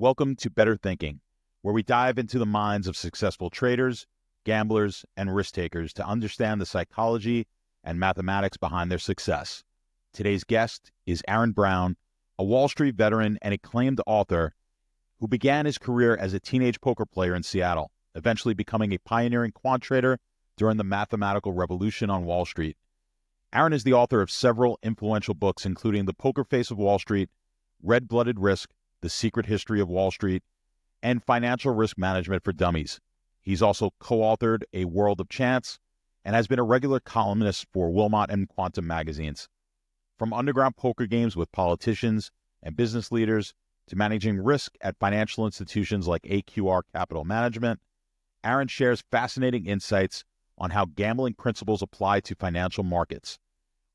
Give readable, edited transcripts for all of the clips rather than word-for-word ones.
Welcome to Better Thinking, where we dive into the minds of successful traders, gamblers, and risk takers to understand the psychology and mathematics behind their success. Today's guest is Aaron Brown, a Wall Street veteran and acclaimed author who began his career as a teenage poker player in Seattle, eventually becoming a pioneering quant trader during the mathematical revolution on Wall Street. Aaron is the author of several influential books, including The Poker Face of Wall Street, Red-Blooded Risk, The Secret History of Wall Street, and Financial Risk Management for Dummies. He's also co-authored A World of Chance and has been a regular columnist for Wilmot and Quantum magazines. From underground poker games with politicians and business leaders to managing risk at financial institutions like AQR Capital Management, Aaron shares fascinating insights on how gambling principles apply to financial markets.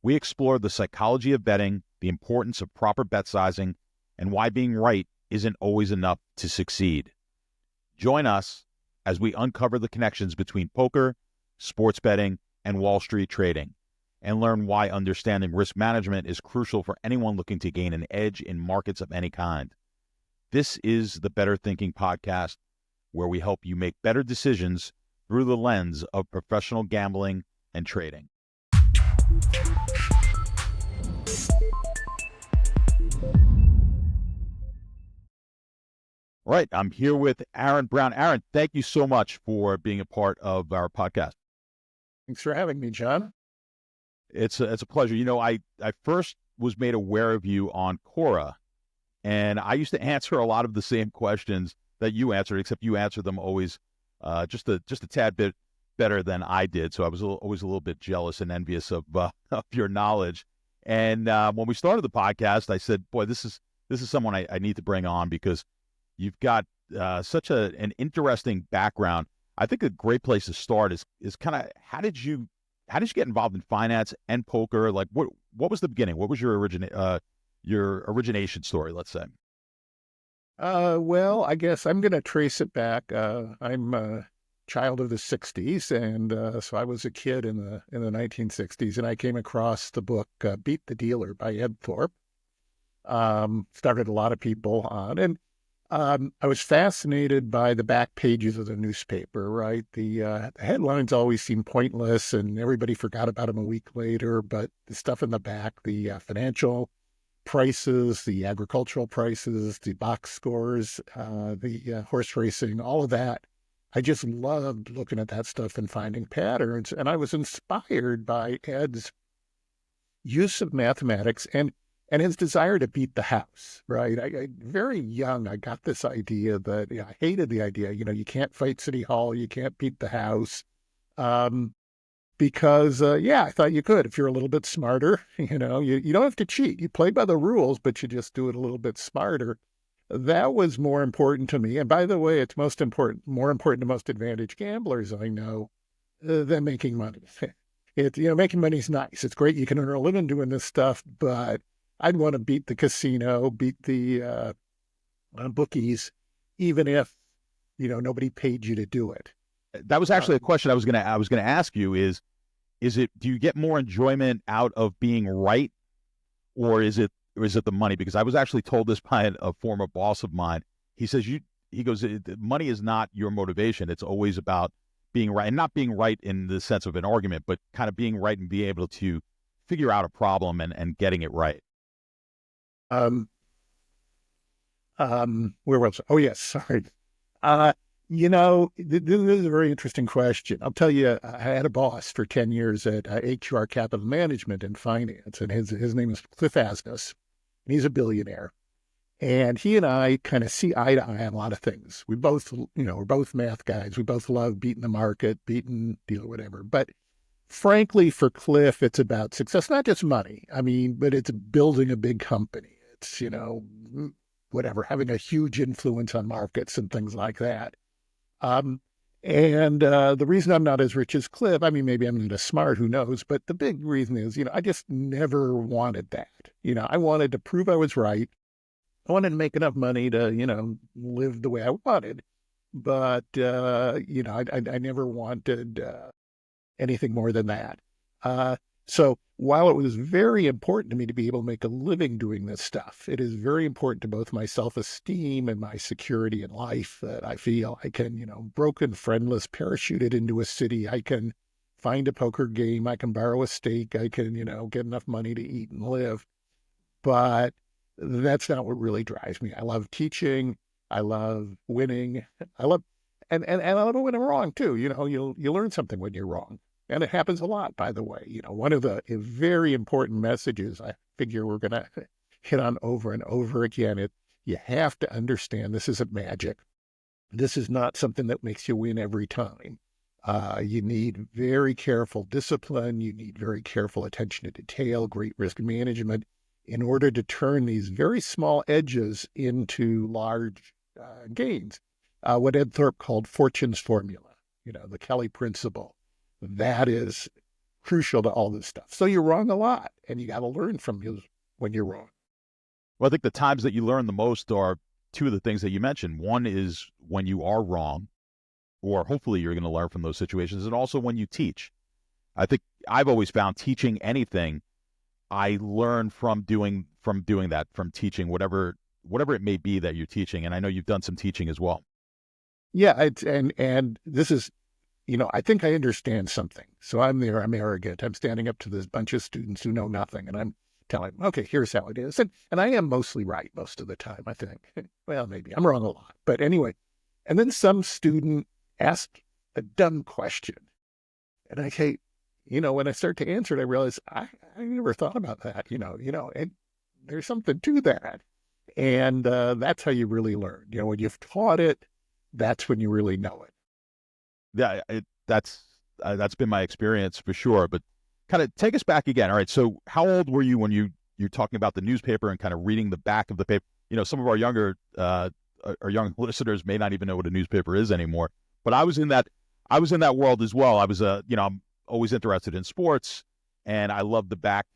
We explore the psychology of betting, the importance of proper bet sizing, and why being right isn't always enough to succeed. Join us as we uncover the connections between poker, sports betting, and Wall Street trading, and learn why understanding risk management is crucial for anyone looking to gain an edge in markets of any kind. This is the Better Thinking Podcast, where we help you make better decisions through the lens of professional gambling and trading. All right, I'm here with Aaron Brown. Aaron, thank you so much for being a part of our podcast. Thanks for having me, John. It's a pleasure. You know, I first was made aware of you on Quora, and I used to answer a lot of the same questions that you answered, except you answered them always just a tad bit better than I did. So I was always a little bit jealous and envious of your knowledge. And when we started the podcast, I said, "Boy, this is someone I need to bring on because you've got such an interesting background." I think a great place to start is kind of how did you get involved in finance and poker? Like what was the beginning? What was your origination story, let's say? Well, I guess I'm going to trace it back. I'm a child of the 60s, and so I was a kid in the 1960s, and I came across the book Beat the Dealer by Ed Thorpe. Started a lot of people on, and I was fascinated by the back pages of the newspaper, right? The headlines always seemed pointless, and everybody forgot about them a week later, but the stuff in the back, the financial prices, the agricultural prices, the box scores, the horse racing, all of that. I just loved looking at that stuff and finding patterns. And I was inspired by Ed's use of mathematics and his desire to beat the house, right? Very young, I got this idea that I hated the idea, you can't fight City Hall, you can't beat the house. Because I thought you could if you're a little bit smarter. You don't have to cheat. You play by the rules, but you just do it a little bit smarter. That was more important to me. And by the way, it's more important to most advantaged gamblers I know than making money. Making money is nice. It's great. You can earn a living doing this stuff, but I'd want to beat the casino, beat the bookies, even if nobody paid you to do it. That was actually a question I was gonna ask you. Is it, do you get more enjoyment out of being right, or is it the money? Because I was actually told this by a former boss of mine. He says money is not your motivation. It's always about being right, and not being right in the sense of an argument, but kind of being right and being able to figure out a problem and getting it right. Where was I? Oh yes, sorry. This is a very interesting question. I'll tell you, I had a boss for 10 years at AQR Capital Management in finance, and his name is Cliff Asness, and he's a billionaire. And he and I kind of see eye to eye on a lot of things. We both, we're both math guys. We both love beating the market, beating deal, whatever. But frankly, for Cliff, it's about success, not just money. But it's building a big company. It's, having a huge influence on markets and things like that. The reason I'm not as rich as Cliff, maybe I'm not as smart, who knows, but the big reason is, I just never wanted that. I wanted to prove I was right. I wanted to make enough money to, live the way I wanted. But, I never wanted anything more than that. So while it was very important to me to be able to make a living doing this stuff, it is very important to both my self-esteem and my security in life that I feel I can, broken, friendless, parachuted into a city. I can find a poker game. I can borrow a steak. I can, get enough money to eat and live. But that's not what really drives me. I love teaching. I love winning. I love, and I love it when I'm wrong too. You learn something when you're wrong. And it happens a lot, by the way. One of the very important messages I figure we're going to hit on over and over again, you have to understand this isn't magic. This is not something that makes you win every time. You need very careful discipline. You need very careful attention to detail, great risk management in order to turn these very small edges into large gains. What Ed Thorpe called fortune's formula, the Kelly principle. That is crucial to all this stuff. So you're wrong a lot, and you got to learn from you when you're wrong. Well, I think the times that you learn the most are two of the things that you mentioned. One is when you are wrong, or hopefully you're going to learn from those situations, and also when you teach. I think I've always found teaching anything, I learn from doing that, from teaching whatever it may be that you're teaching. And I know you've done some teaching as well. Yeah, and this is, I think I understand something. So I'm there, I'm arrogant. I'm standing up to this bunch of students who know nothing, and I'm telling them, okay, here's how it is. And I am mostly right most of the time, I think. Well, maybe I'm wrong a lot. But anyway, and then some student asked a dumb question. And I say, when I start to answer it, I realize I never thought about that, and there's something to that. And that's how you really learn. When you've taught it, that's when you really know it. Yeah, that's been my experience for sure. But kind of take us back again. All right. So how old were you when you're talking about the newspaper and kind of reading the back of the paper? Some of our younger our young listeners may not even know what a newspaper is anymore. But I was in that world as well. I was I'm always interested in sports, and I loved the back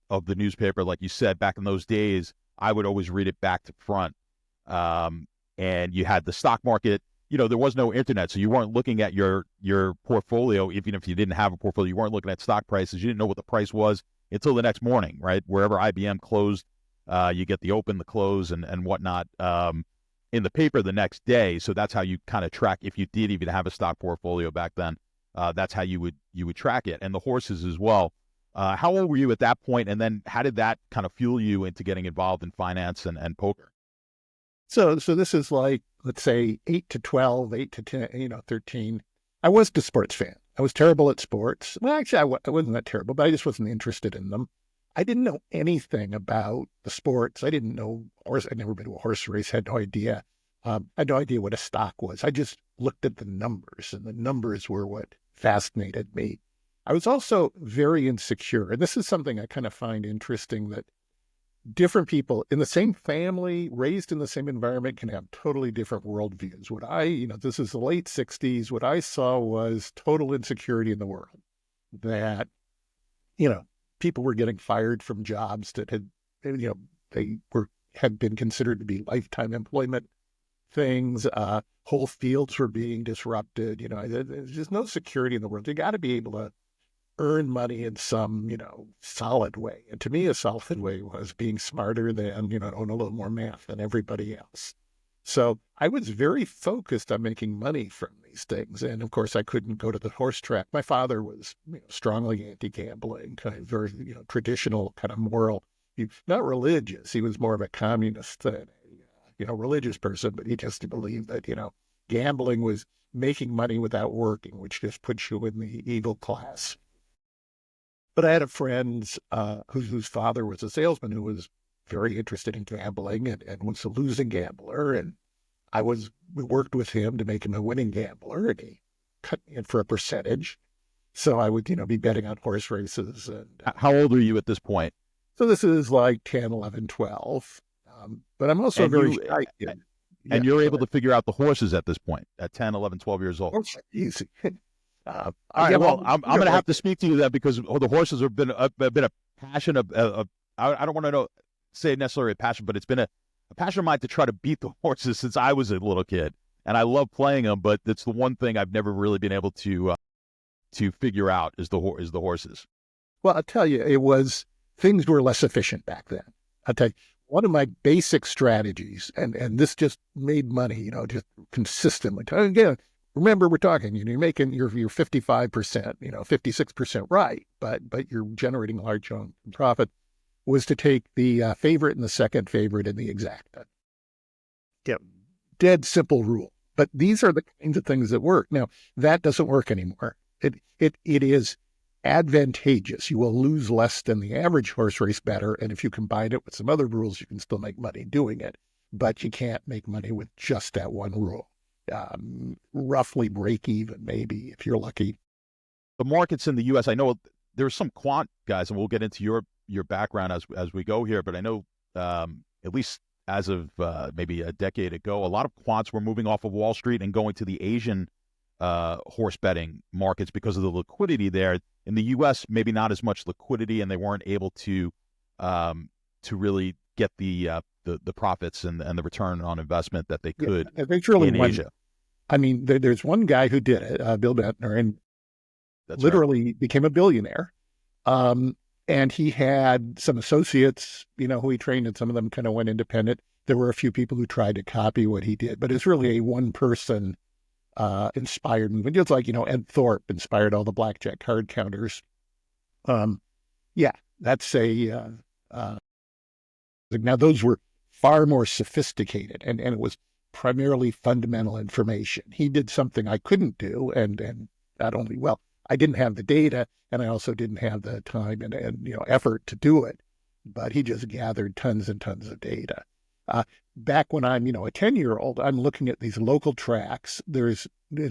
of the newspaper. Like you said, back in those days, I would always read it back to front. And you had the stock market. There was no internet, so you weren't looking at your portfolio. Even if you didn't have a portfolio, you weren't looking at stock prices. You didn't know what the price was until the next morning, right? Wherever IBM closed, you get the open, the close, and whatnot in the paper the next day. So that's how you kind of track, if you did even have a stock portfolio back then. That's how you would track it. And the horses as well. How old were you at that point? And then how did that kind of fuel you into getting involved in finance and poker? So this is like, let's say 8 to 12, 8 to 10, 13. I was a sports fan. I was terrible at sports. Well, actually, I wasn't that terrible, but I just wasn't interested in them. I didn't know anything about the sports. I didn't know horse. I'd never been to a horse race. Had no idea. I had no idea what a stock was. I just looked at the numbers, and the numbers were what fascinated me. I was also very insecure. And this is something I kind of find interesting, that different people in the same family, raised in the same environment, can have totally different worldviews. This is the late 60s. What I saw was total insecurity in the world, that, people were getting fired from jobs that had been considered to be lifetime employment things. Whole fields were being disrupted. There's just no security in the world. You got to be able to earn money in some, solid way. And to me, a solid way was being smarter than, own a little more math than everybody else. So I was very focused on making money from these things. And of course, I couldn't go to the horse track. My father was strongly anti-gambling, kind of very, traditional, kind of moral, not religious. He was more of a communist than a religious person, but he just believed that, gambling was making money without working, which just puts you in the evil class. But I had a friend whose father was a salesman who was very interested in gambling and was a losing gambler. And we worked with him to make him a winning gambler, and he cut me in for a percentage. So I would, be betting on horse races. And how old are you at this point? So this is like 10, 11, 12. But I'm also very shy. And you're able to figure out the horses at this point, at 10, 11, 12 years old. Easy. All right. Well, I'm going to have to speak to you that, because the horses have been a passion of I don't want to say necessarily a passion, but it's been a passion of mine to try to beat the horses since I was a little kid, and I love playing them. But it's the one thing I've never really been able to figure out is the horses. Well, I'll tell you, things were less efficient back then. I'll tell you, one of my basic strategies, and this just made money, just consistently. Again, remember we're talking, you're making your 55%, 56% right, but you're generating a large chunk of profit, was to take the favorite and the second favorite and the exacta. Yeah, dead simple rule. But these are the kinds of things that work. Now, that doesn't work anymore. It is advantageous. You will lose less than the average horse race bettor, and if you combine it with some other rules, you can still make money doing it. But you can't make money with just that one rule. Roughly break even, maybe, if you're lucky. The markets in the U.S., I know there's some quant guys, and we'll get into your background as we go here, but I know at least as of maybe a decade ago, a lot of quants were moving off of Wall Street and going to the Asian horse betting markets because of the liquidity there. In the U.S., maybe not as much liquidity, and they weren't able to really get the profits and the return on investment that they could in Asia. I mean, there's one guy who did it, Bill Bentner, and literally became a billionaire. And he had some associates, who he trained, and some of them kind of went independent. There were a few people who tried to copy what he did, but it's really a one-person inspired movement. It's like, Ed Thorpe inspired all the blackjack card counters. That's now those were far more sophisticated, and it was primarily fundamental information. He did something I couldn't do, and not only, I didn't have the data, and I also didn't have the time and effort to do it, but he just gathered tons and tons of data. Back when I'm, a 10-year-old, I'm looking at these local tracks. In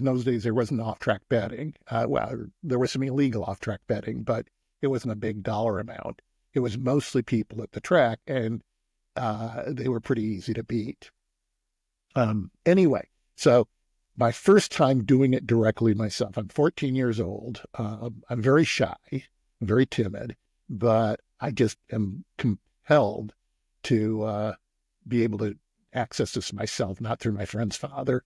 those days, there wasn't off-track betting. There was some illegal off-track betting, but it wasn't a big dollar amount. It was mostly people at the track, and they were pretty easy to beat. Anyway, so my first time doing it directly myself, I'm 14 years old. I'm very shy, very timid, but I just am compelled to be able to access this myself, not through my friend's father.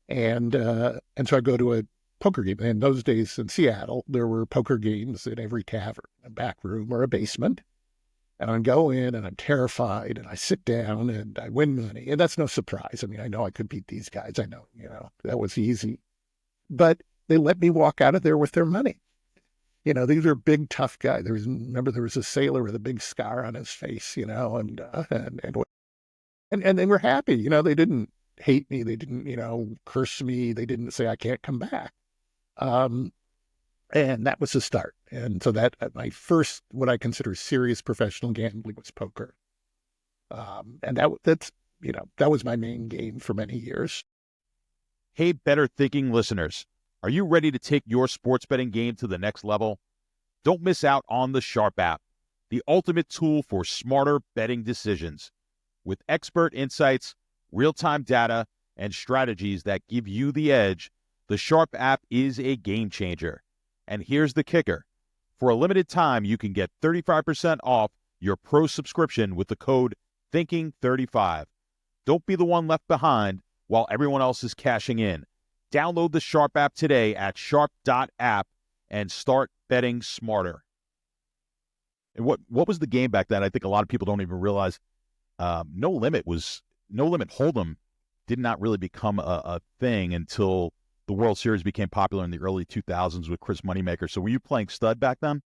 And so I go to a poker game. In those days in Seattle, there were poker games in every tavern, a back room or a basement. And I go in and I'm terrified, and I sit down and I win money. And that's no surprise. I mean, I know I could beat these guys. I know, that was easy. But they let me walk out of there with their money. These are big, tough guys. There was a sailor with a big scar on his face, and they were happy. They didn't hate me. They didn't, curse me. They didn't say I can't come back. And that was the start. And so that my first, what I consider serious professional gambling, was poker. And that was my main game for many years. Hey, Better Thinking listeners, are you ready to take your sports betting game to the next level? Don't miss out on the Sharp app, the ultimate tool for smarter betting decisions. With expert insights, real-time data, and strategies that give you the edge, the Sharp app is a game changer. And here's the kicker. For a limited time, you can get 35% off your pro subscription with the code THINKING35. Don't be the one left behind while everyone else is cashing in. Download the Sharp app today at sharp.app and start betting smarter. And what was the game back then? I think a lot of people don't even realize No Limit Hold'em did not really become a thing until the World Series became popular in the early 2000s with Chris Moneymaker. So were you playing stud back then?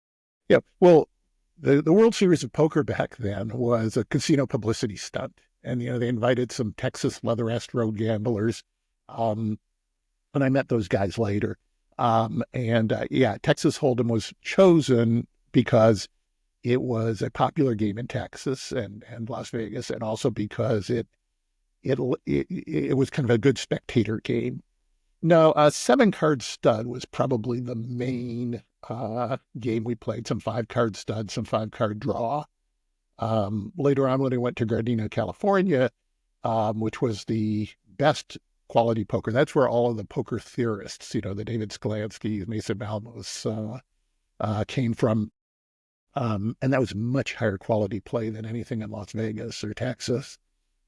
Yeah. Well, the World Series of Poker back then was a casino publicity stunt. And, they invited some Texas leather-ass road gamblers. And I met those guys later. Texas Hold'em was chosen because it was a popular game in Texas and Las Vegas, and also because it was kind of a good spectator game. No, 7-card stud was probably the main game we played. Some 5-card stud, some 5-card draw. Later on, when I went to Gardena, California, which was the best quality poker, that's where all of the poker theorists, the David Skolansky, Mason Malmos, came from. And that was much higher quality play than anything in Las Vegas or Texas.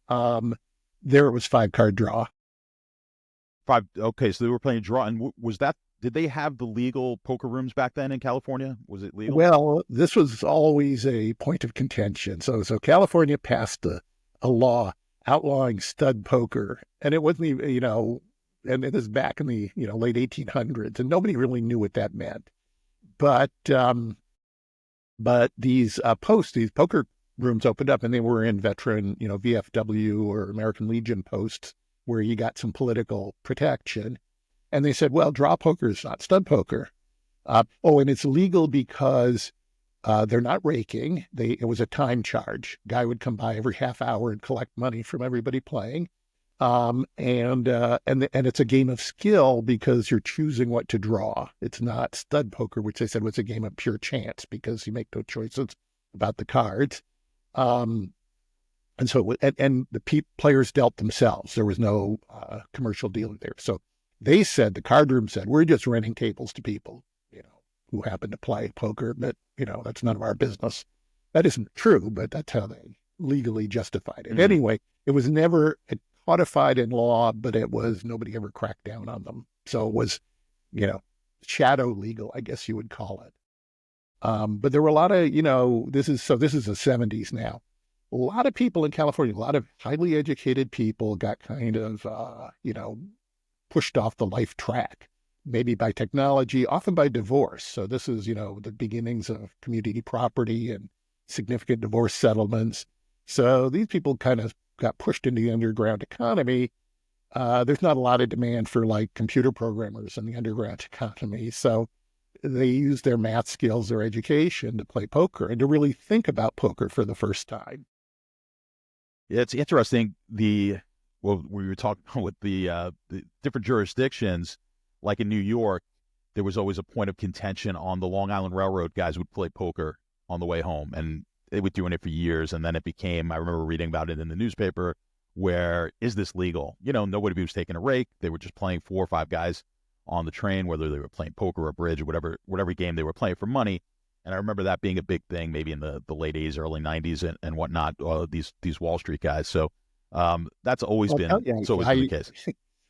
There it was 5-card draw. Okay, so they were playing draw. And was that did they have the legal poker rooms back then in California? Was it legal? Well, this was always a point of contention. So California passed a law outlawing stud poker, and it wasn't even, and it was back in the late 1800s, and nobody really knew what that meant. But these these poker rooms opened up, and they were in veteran, VFW or American Legion posts where you got some political protection. And they said, well, draw poker is not stud poker. And it's legal because they're not raking. It was a time charge. Guy would come by every half hour and collect money from everybody playing. And it's a game of skill because you're choosing what to draw. It's not stud poker, which they said was a game of pure chance because you make no choices about the cards. And the players dealt themselves. There was no commercial dealer there. So they said, the card room said, we're just renting tables to people, who happen to play poker, but, that's none of our business. That isn't true, but that's how they legally justified it. Mm-hmm. Anyway, it was never codified in law, but nobody ever cracked down on them. So it was, shadow legal, I guess you would call it. But there were a lot of, this is the 70s now. A lot of people in California, a lot of highly educated people got kind of, pushed off the life track, maybe by technology, often by divorce. So this is, the beginnings of community property and significant divorce settlements. So these people kind of got pushed into the underground economy. There's not a lot of demand for like computer programmers in the underground economy. So they use their math skills, their education to play poker and to really think about poker for the first time. Yeah, it's interesting. We were talking with the different jurisdictions, like in New York, there was always a point of contention on the Long Island Railroad. Guys would play poker on the way home, and they were doing it for years. And then it became, I remember reading about it in the newspaper, where is this legal? Nobody was taking a rake. They were just playing 4 or 5 guys on the train, whether they were playing poker or bridge or whatever game they were playing for money. And I remember that being a big thing, maybe in the late 80s, early 90s and whatnot, these Wall Street guys. So that's always been the case.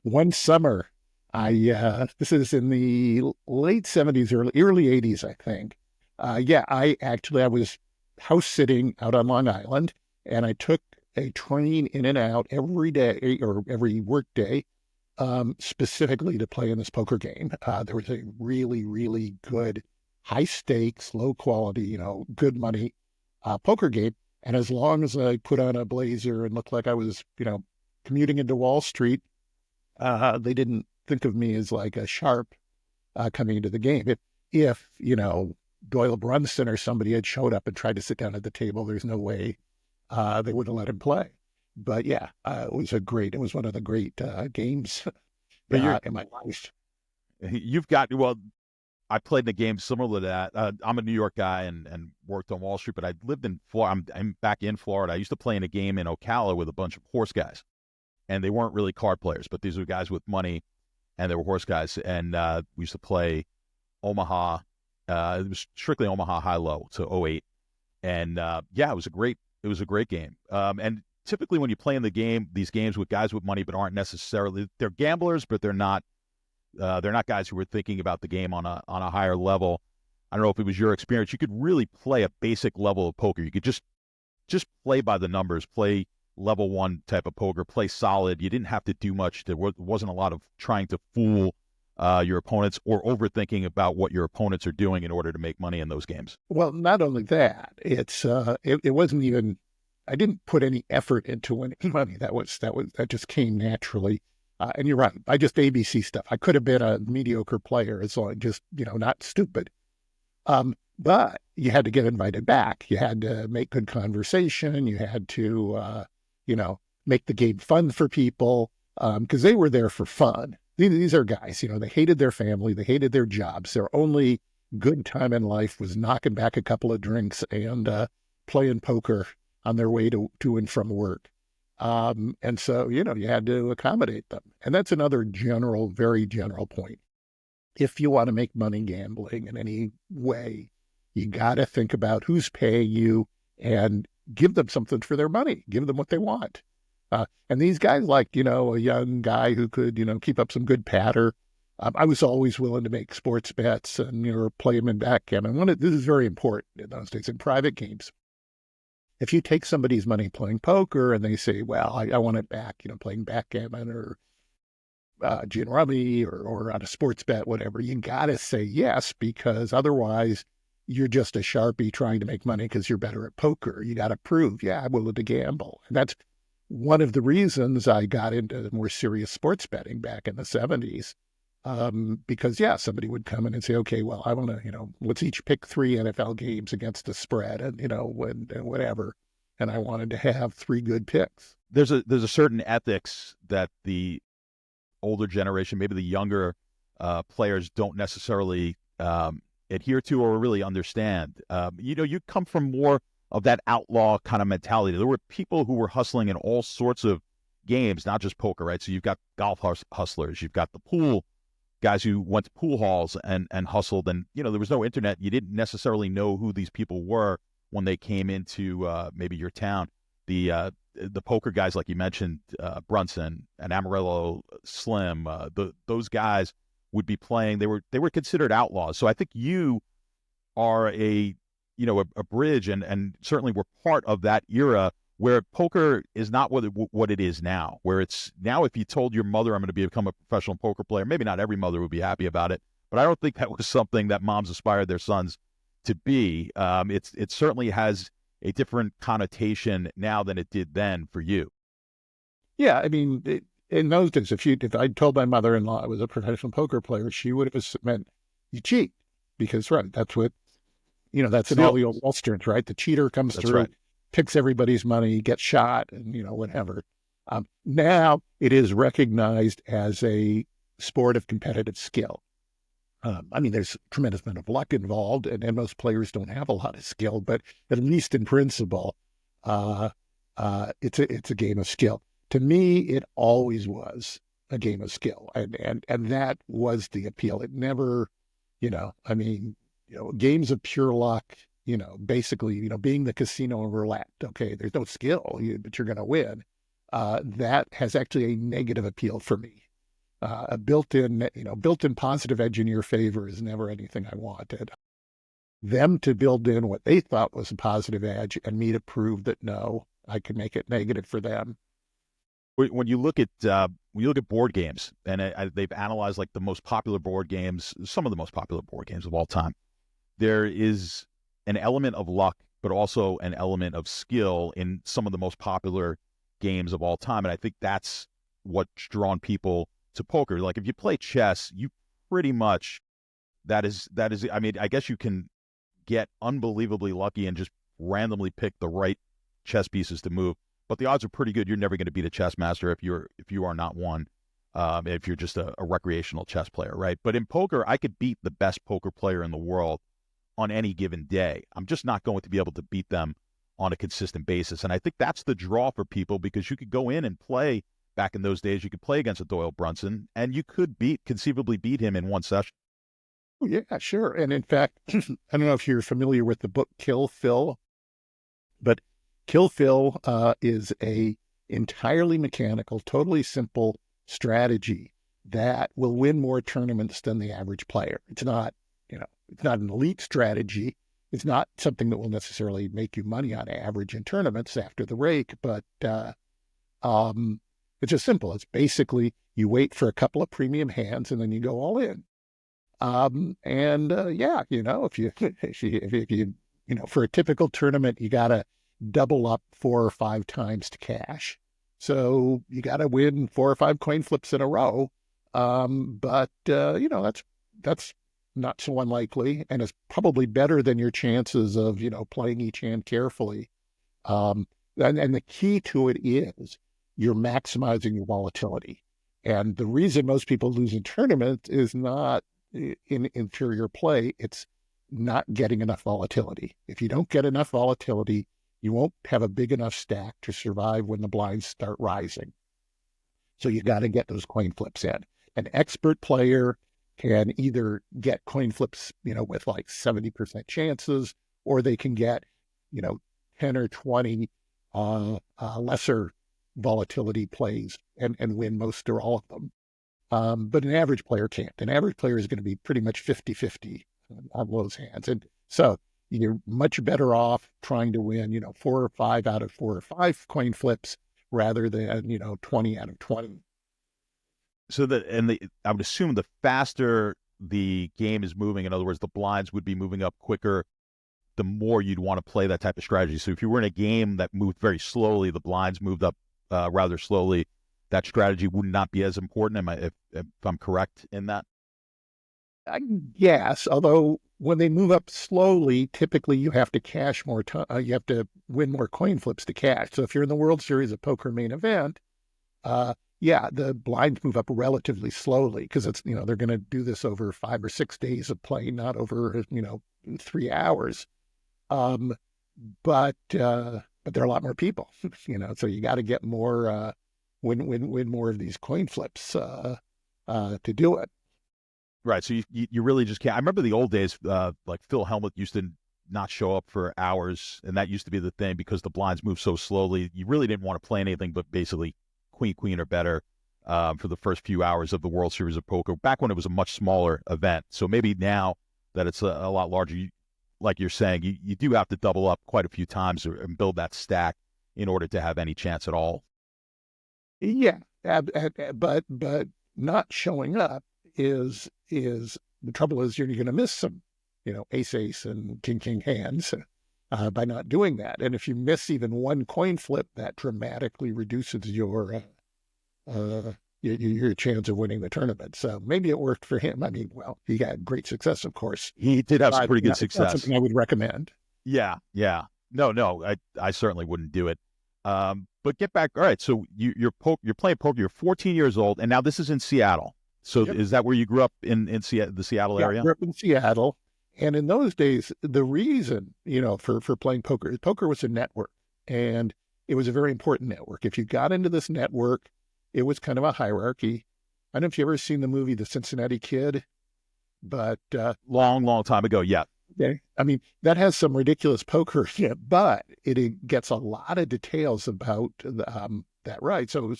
One summer, this is in the late 70s, early 80s, I think. I was house sitting out on Long Island, and I took a train in and out every day or every work day, specifically to play in this poker game. There was a really, really good, high stakes, low quality, good money poker game. And as long as I put on a blazer and looked like I was, commuting into Wall Street, they didn't think of me as like a sharp coming into the game. If Doyle Brunson or somebody had showed up and tried to sit down at the table, there's no way they would have let him play. But yeah, it was one of the great games in my life. I played in a game similar to that. I'm a New York guy and worked on Wall Street, but I lived in Florida. I'm back in Florida. I used to play in a game in Ocala with a bunch of horse guys, and they weren't really card players, but these were guys with money, and they were horse guys. And we used to play Omaha. It was strictly Omaha high-low to 08. And it was a great game. And typically when you play in these games with guys with money, but aren't necessarily, they're gamblers, but they're not guys who were thinking about the game on a higher level. I don't know if it was your experience. You could really play a basic level of poker. You could just play by the numbers, play level 1 type of poker, play solid. You didn't have to do much. There wasn't a lot of trying to fool your opponents or overthinking about what your opponents are doing in order to make money in those games. Well, not only that, it wasn't even, I didn't put any effort into winning money. That just came naturally. And you're right. I just ABC stuff. I could have been a mediocre player as long as not stupid. But you had to get invited back. You had to make good conversation. You had to, make the game fun for people because they were there for fun. These are guys, they hated their family. They hated their jobs. Their only good time in life was knocking back a couple of drinks and playing poker on their way to and from work. And so, you had to accommodate them. And that's another very general point. If you want to make money gambling in any way, you got to think about who's paying you and give them something for their money. Give them what they want. And these guys like, a young guy who could, keep up some good patter, I was always willing to make sports bets and play them in backgammon. This is very important in those days in private games. If you take somebody's money playing poker and they say, well, I want it back, playing backgammon or gin rummy or on a sports bet, whatever, you got to say yes, because otherwise you're just a Sharpie trying to make money because you're better at poker. You got to prove, yeah, I'm willing to gamble. And that's one of the reasons I got into more serious sports betting back in the 70s. Because, yeah, somebody would come in and say, okay, well, I want to, let's each pick 3 NFL games against the spread and, and whatever. And I wanted to have 3 good picks. There's a certain ethics that the older generation, maybe the younger players, don't necessarily adhere to or really understand. You come from more of that outlaw kind of mentality. There were people who were hustling in all sorts of games, not just poker, right? So you've got golf hustlers, you've got the pool guys who went to pool halls and hustled, and there was no internet. You didn't necessarily know who these people were when they came into maybe your town. The poker guys, like you mentioned, Brunson and Amarillo Slim, those guys would be playing. They were considered outlaws. So I think you are a bridge and certainly were part of that era where poker is not what it is now, where it's now if you told your mother I'm going to become a professional poker player, maybe not every mother would be happy about it, but I don't think that was something that moms aspired their sons to be. It certainly has a different connotation now than it did then for you. Yeah, I mean, in those days, if I'd told my mother-in-law I was a professional poker player, she would have meant you cheat because, right, that's what, that's in all the old Westerns, right? The cheater comes through, right, picks everybody's money, gets shot, and, whatever. Now it is recognized as a sport of competitive skill. I mean, there's a tremendous amount of luck involved, and most players don't have a lot of skill, but at least in principle, it's a game of skill. To me, it always was a game of skill, and that was the appeal. It never, games of pure luck, basically, being the casino and roulette. Okay, there's no skill, but you're going to win. That has actually a negative appeal for me. A built-in positive edge in your favor is never anything I wanted. Them to build in what they thought was a positive edge and me to prove that no, I could make it negative for them. When you look at board games, and they've analyzed like the most popular board games, some of the most popular board games of all time, there is an element of luck, but also an element of skill in some of the most popular games of all time. And I think that's what's drawn people to poker. Like if you play chess, you pretty much, that is, I mean, I guess you can get unbelievably lucky and just randomly pick the right chess pieces to move. But the odds are pretty good you're never going to beat a chess master if you are not one, if you're just a recreational chess player, right? But in poker, I could beat the best poker player in the world on any given day. I'm just not going to be able to beat them on a consistent basis. And I think that's the draw for people, because you could go in and play, back in those days, you could play against a Doyle Brunson, and you could conceivably beat him in one session. Oh, yeah, sure. And in fact, I don't know if you're familiar with the book Kill Phil, but Kill Phil is a entirely mechanical, totally simple strategy that will win more tournaments than the average player. It's not, it's not an elite strategy. It's not something that will necessarily make you money on average in tournaments after the rake, but it's just simple. It's basically you wait for a couple of premium hands and then you go all in. Yeah, if you for a typical tournament, you got to double up 4 or 5 times to cash. So you got to win 4 or 5 coin flips in a row. That's not so unlikely, and it's probably better than your chances of, playing each hand carefully. And the key to it is you're maximizing your volatility. And the reason most people lose in tournaments is not in inferior play. It's not getting enough volatility. If you don't get enough volatility, you won't have a big enough stack to survive when the blinds start rising. So you got to get those coin flips in. An expert player can either get coin flips, with like 70% chances, or they can get, 10 or 20 lesser volatility plays and win most or all of them. But an average player can't. An average player is going to be pretty much 50-50 on those hands. And so you're much better off trying to win, 4 or 5 out of 4 or 5 coin flips rather than, 20 out of 20. So I would assume the faster the game is moving, in other words, the blinds would be moving up quicker, the more you'd want to play that type of strategy. So if you were in a game that moved very slowly, the blinds moved up rather slowly, that strategy would not be as important. If I'm correct in that? I guess, although when they move up slowly, typically you have to cash more time. You have to win more coin flips to cash. So if you're in the World Series of Poker main event, yeah, the blinds move up relatively slowly because it's, they're going to do this over 5 or 6 days of play, not over, 3 hours. But there are a lot more people, so you got to get more, win more of these coin flips to do it. Right. So you really just can't. I remember the old days, like Phil Hellmuth used to not show up for hours, and that used to be the thing because the blinds move so slowly. You really didn't want to play anything but basically queen or better for the first few hours of the World Series of Poker, back when it was a much smaller event. So maybe now that it's a lot larger, like you're saying, you do have to double up quite a few times and build that stack in order to have any chance at all. Yeah, but not showing up is the trouble is you're going to miss some, ace and king hands by not doing that. And if you miss even one coin flip, that dramatically reduces your chance of winning the tournament. So maybe it worked for him. I mean, well, he had great success, of course. He did have some pretty good success. That's something I would recommend. Yeah. No, I certainly wouldn't do it. But get back. All right. So you're playing poker. You're 14 years old, and now this is in Seattle. So Yep. Is that where you grew up in the Seattle area? I grew up in Seattle. And in those days, the reason, for playing poker was a network. And it was a very important network. If you got into this network, it was kind of a hierarchy. I don't know if you've ever seen the movie The Cincinnati Kid, but long time ago. Yeah. okay. I mean, that has some ridiculous poker in it, but it gets a lot of details about that, right? So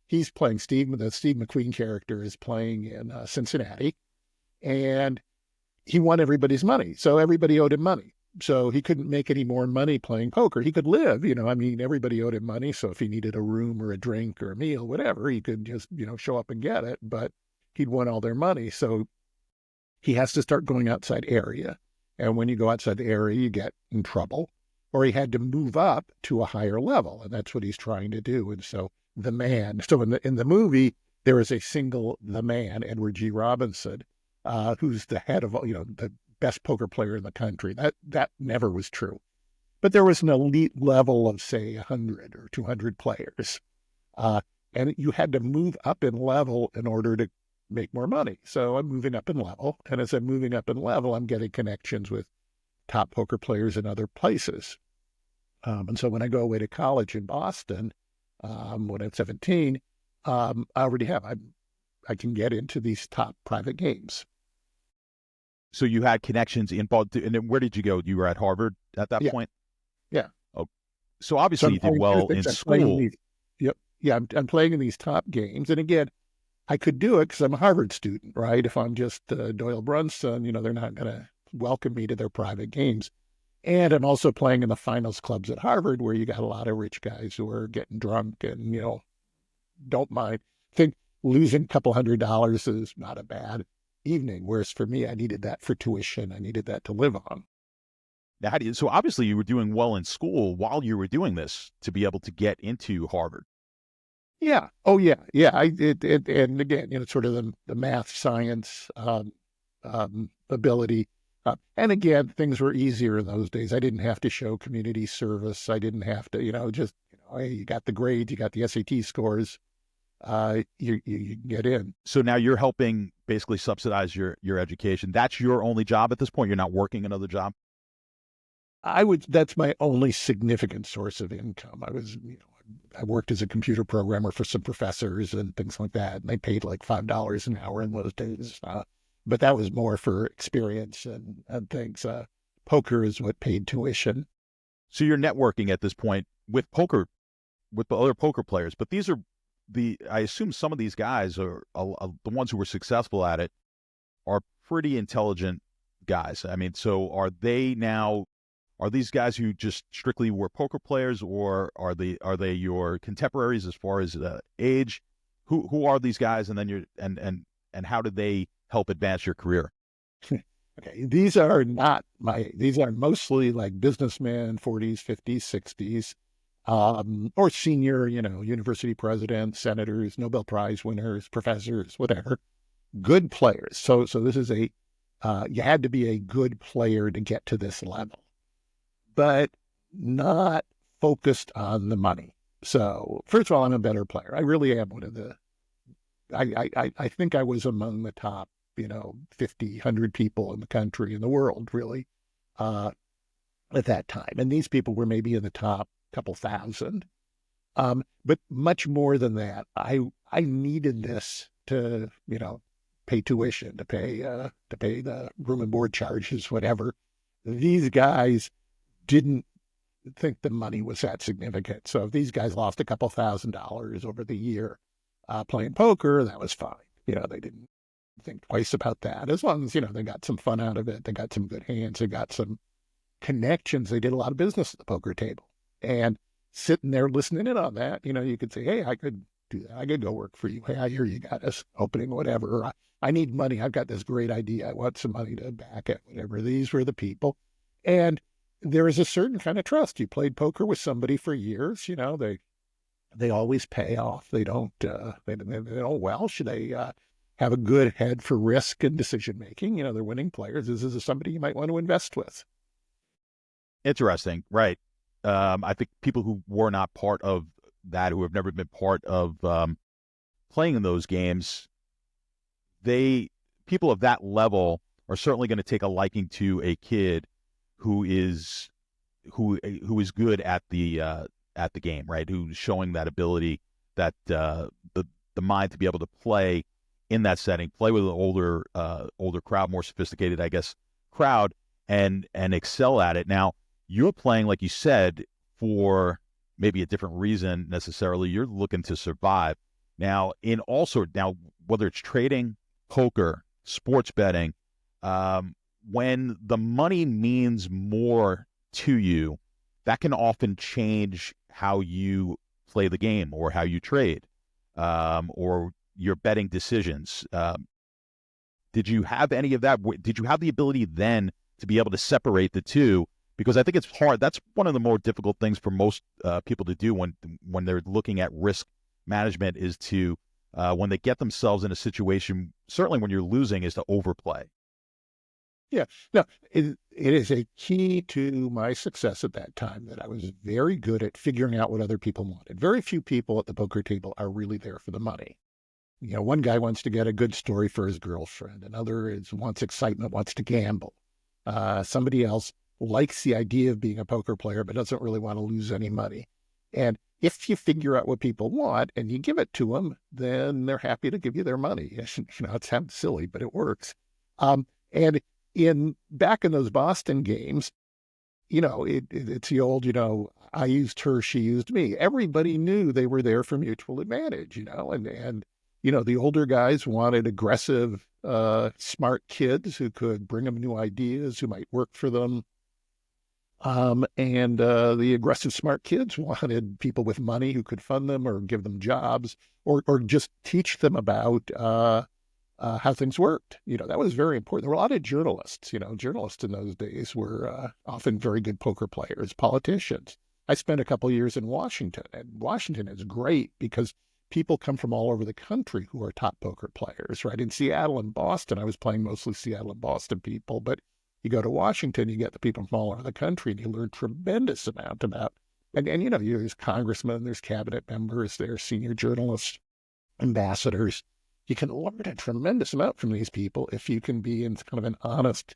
he's playing the Steve McQueen character is playing in Cincinnati, and he won everybody's money. So everybody owed him money. So he couldn't make any more money playing poker. He could live, everybody owed him money. So if he needed a room or a drink or a meal, whatever, he could just, show up and get it, but he'd won all their money. So he has to start going outside area. And when you go outside the area, you get in trouble, or he had to move up to a higher level. And that's what he's trying to do. And so so in the movie, there is a single, the man, Edward G. Robinson, who's the head of, the best poker player in the country. That never was true. But there was an elite level of, say, 100 or 200 players. And you had to move up in level in order to make more money. So I'm moving up in level. And as I'm moving up in level, I'm getting connections with top poker players in other places. And so when I go away to college in Boston, when I'm 17, I already have, I can get into these top private games. So you had connections in Boston, and then where did you go? You were at Harvard at that point? Yeah. Oh, so obviously you did well in school. Yep. Yeah, I'm playing in these top games. And again, I could do it because I'm a Harvard student, right? If I'm just Doyle Brunson, they're not going to welcome me to their private games. And I'm also playing in the finals clubs at Harvard, where you got a lot of rich guys who are getting drunk and, don't mind. I think losing a couple $100 is not a bad evening. Whereas for me, I needed that for tuition. I needed that to live on. Now, so obviously you were doing well in school while you were doing this to be able to get into Harvard. Yeah. Oh, yeah. Yeah. And again, sort of the math, science, ability. And again, things were easier in those days. I didn't have to show community service. I didn't have to, hey, you got the grades, you got the SAT scores, you can get in. So now you're helping basically subsidize your education. That's your only job at this point? You're not working another job? That's my only significant source of income. I worked as a computer programmer for some professors and things like that. And they paid like $5 an hour in those days. But that was more for experience and things. Poker is what paid tuition. So you're networking at this point with poker, with the other poker players, but these are I assume some of these guys the ones who were successful at it are pretty intelligent guys. I mean, so are these guys who just strictly were poker players, or are they your contemporaries as far as age? Who are these guys, and then and how did they help advance your career? Okay, these are mostly like businessmen, 40s, 50s, 60s, or senior, university presidents, senators, Nobel Prize winners, professors, whatever, good players. So this is you had to be a good player to get to this level, but not focused on the money. So first of all, I'm a better player. I really am one of the, I think I was among the top, 50, 100 people in the country, in the world, really, uh, at that time. And these people were maybe in the top couple thousand. But much more than that, I needed this to, pay tuition, to pay the room and board charges, whatever. These guys didn't think the money was that significant. So if these guys lost a couple $1,000s over the year playing poker, that was fine. They didn't think twice about that. As long as, they got some fun out of it, they got some good hands, they got some connections. They did a lot of business at the poker table. And sitting there listening in on that, you could say, hey, I could do that. I could go work for you. Hey, I hear you got this opening, whatever. I need money. I've got this great idea. I want some money to back it, whatever. These were the people. And there is a certain kind of trust. You played poker with somebody for years, they always pay off. They don't, they don't welsh. They have a good head for risk and decision making. They're winning players. This is somebody you might want to invest with. Interesting, right? I think people who were not part of that, who have never been part of playing in those games, people of that level are certainly going to take a liking to a kid who is good at the game, right? Who's showing that ability, that the mind to be able to play in that setting, play with an older crowd, more sophisticated, I guess, crowd, and excel at it. Now, you're playing, like you said, for maybe a different reason necessarily. You're looking to survive. Now, whether it's trading, poker, sports betting, when the money means more to you, that can often change how you play the game or how you trade, or your betting decisions. Did you have any of that? Did you have the ability then to be able to separate the two? Because I think it's hard. That's one of the more difficult things for most people to do when they're looking at risk management, is to when they get themselves in a situation, certainly when you're losing, is to overplay. Yeah, no, it is a key to my success at that time that I was very good at figuring out what other people wanted. Very few people at the poker table are really there for the money. One guy wants to get a good story for his girlfriend. Another wants excitement, wants to gamble. Somebody else likes the idea of being a poker player, but doesn't really want to lose any money. And if you figure out what people want and you give it to them, then they're happy to give you their money. It sounds silly, but it works. And back in those Boston games, it's the old, I used her, she used me. Everybody knew they were there for mutual advantage, and the older guys wanted aggressive, smart kids who could bring them new ideas, who might work for them. And the aggressive, smart kids wanted people with money who could fund them or give them jobs, or just teach them about how things worked. That was very important. There were a lot of journalists. Journalists in those days were often very good poker players, politicians. I spent a couple of years in Washington, and Washington is great because people come from all over the country who are top poker players, right? In Seattle and Boston, I was playing mostly Seattle and Boston people, but you go to Washington, you get the people from all over the country, and you learn tremendous amount about, and there's congressmen, there's cabinet members, there's senior journalists, ambassadors. You can learn a tremendous amount from these people if you can be in kind of an honest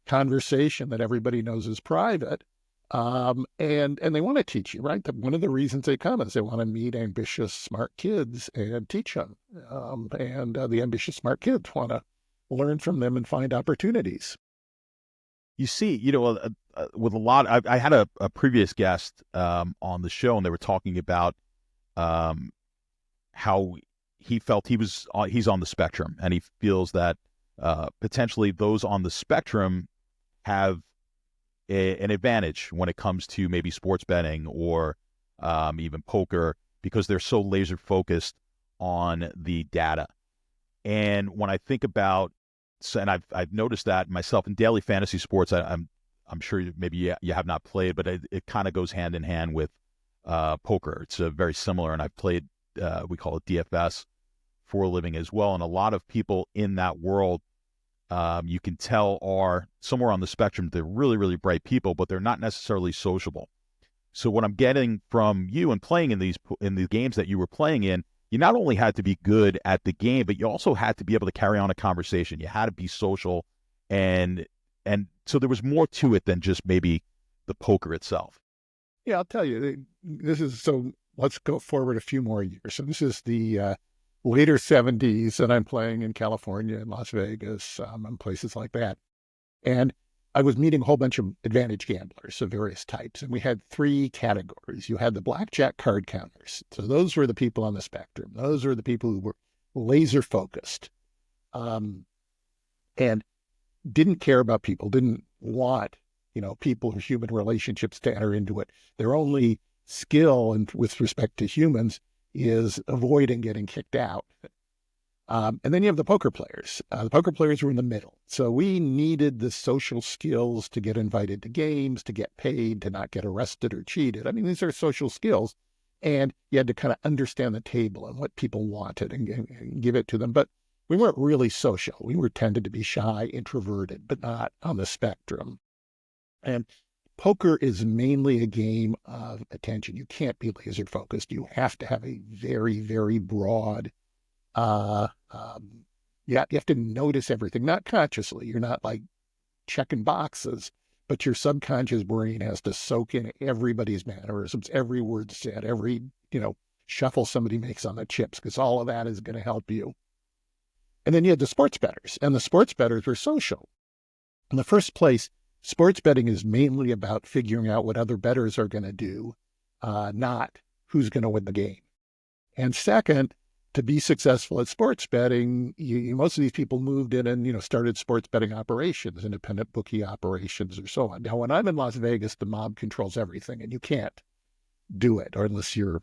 conversation that everybody knows is private. And they want to teach you, right? One of the reasons they come is they want to meet ambitious, smart kids and teach them. And the ambitious, smart kids want to learn from them and find opportunities. You see, with a lot, I had a previous guest on the show, and they were talking about how he felt he's on the spectrum, and he feels that potentially those on the spectrum have an advantage when it comes to maybe sports betting or even poker, because they're so laser focused on the data. And when I think about, and I've noticed that myself in daily fantasy sports, I'm sure maybe you have not played, but it kind of goes hand in hand with poker. It's very similar, and I've played, we call it DFS for a living as well. And a lot of people in that world, you can tell, are somewhere on the spectrum. They're really, really bright people, but they're not necessarily sociable. So what I'm getting from you and playing in the games that you were playing in, you not only had to be good at the game, but you also had to be able to carry on a conversation. You had to be social, and so there was more to it than just maybe the poker itself. Yeah, I'll tell you, this is, so let's go forward a few more years. So this is the later 70s, and I'm playing in California and Las Vegas, and places like that. And I was meeting a whole bunch of advantage gamblers of various types, and we had three categories. You had the blackjack card counters. So those were the people on the spectrum. Those were the people who were laser focused, and didn't care about people, didn't want, people or human relationships to enter into it. Their only skill, and with respect to humans, is avoiding getting kicked out. And then you have the poker players. The poker players were in the middle. So we needed the social skills to get invited to games, to get paid, to not get arrested or cheated. I mean, these are social skills. And you had to kind of understand the table and what people wanted and give it to them. But we weren't really social. We were tended to be shy, introverted, but not on the spectrum. And poker is mainly a game of attention. You can't be laser focused. You have to have a very, very broad, you have to notice everything, not consciously. You're not like checking boxes, but your subconscious brain has to soak in everybody's mannerisms, every word said, every, shuffle somebody makes on the chips, because all of that is going to help you. And then you had the sports bettors, and the sports bettors were social. In the first place, sports betting is mainly about figuring out what other bettors are going to do, not who's going to win the game. And second, to be successful at sports betting, most of these people moved in and, started sports betting operations, independent bookie operations, or so on. Now, when I'm in Las Vegas, the mob controls everything, and you can't do it, or unless you're,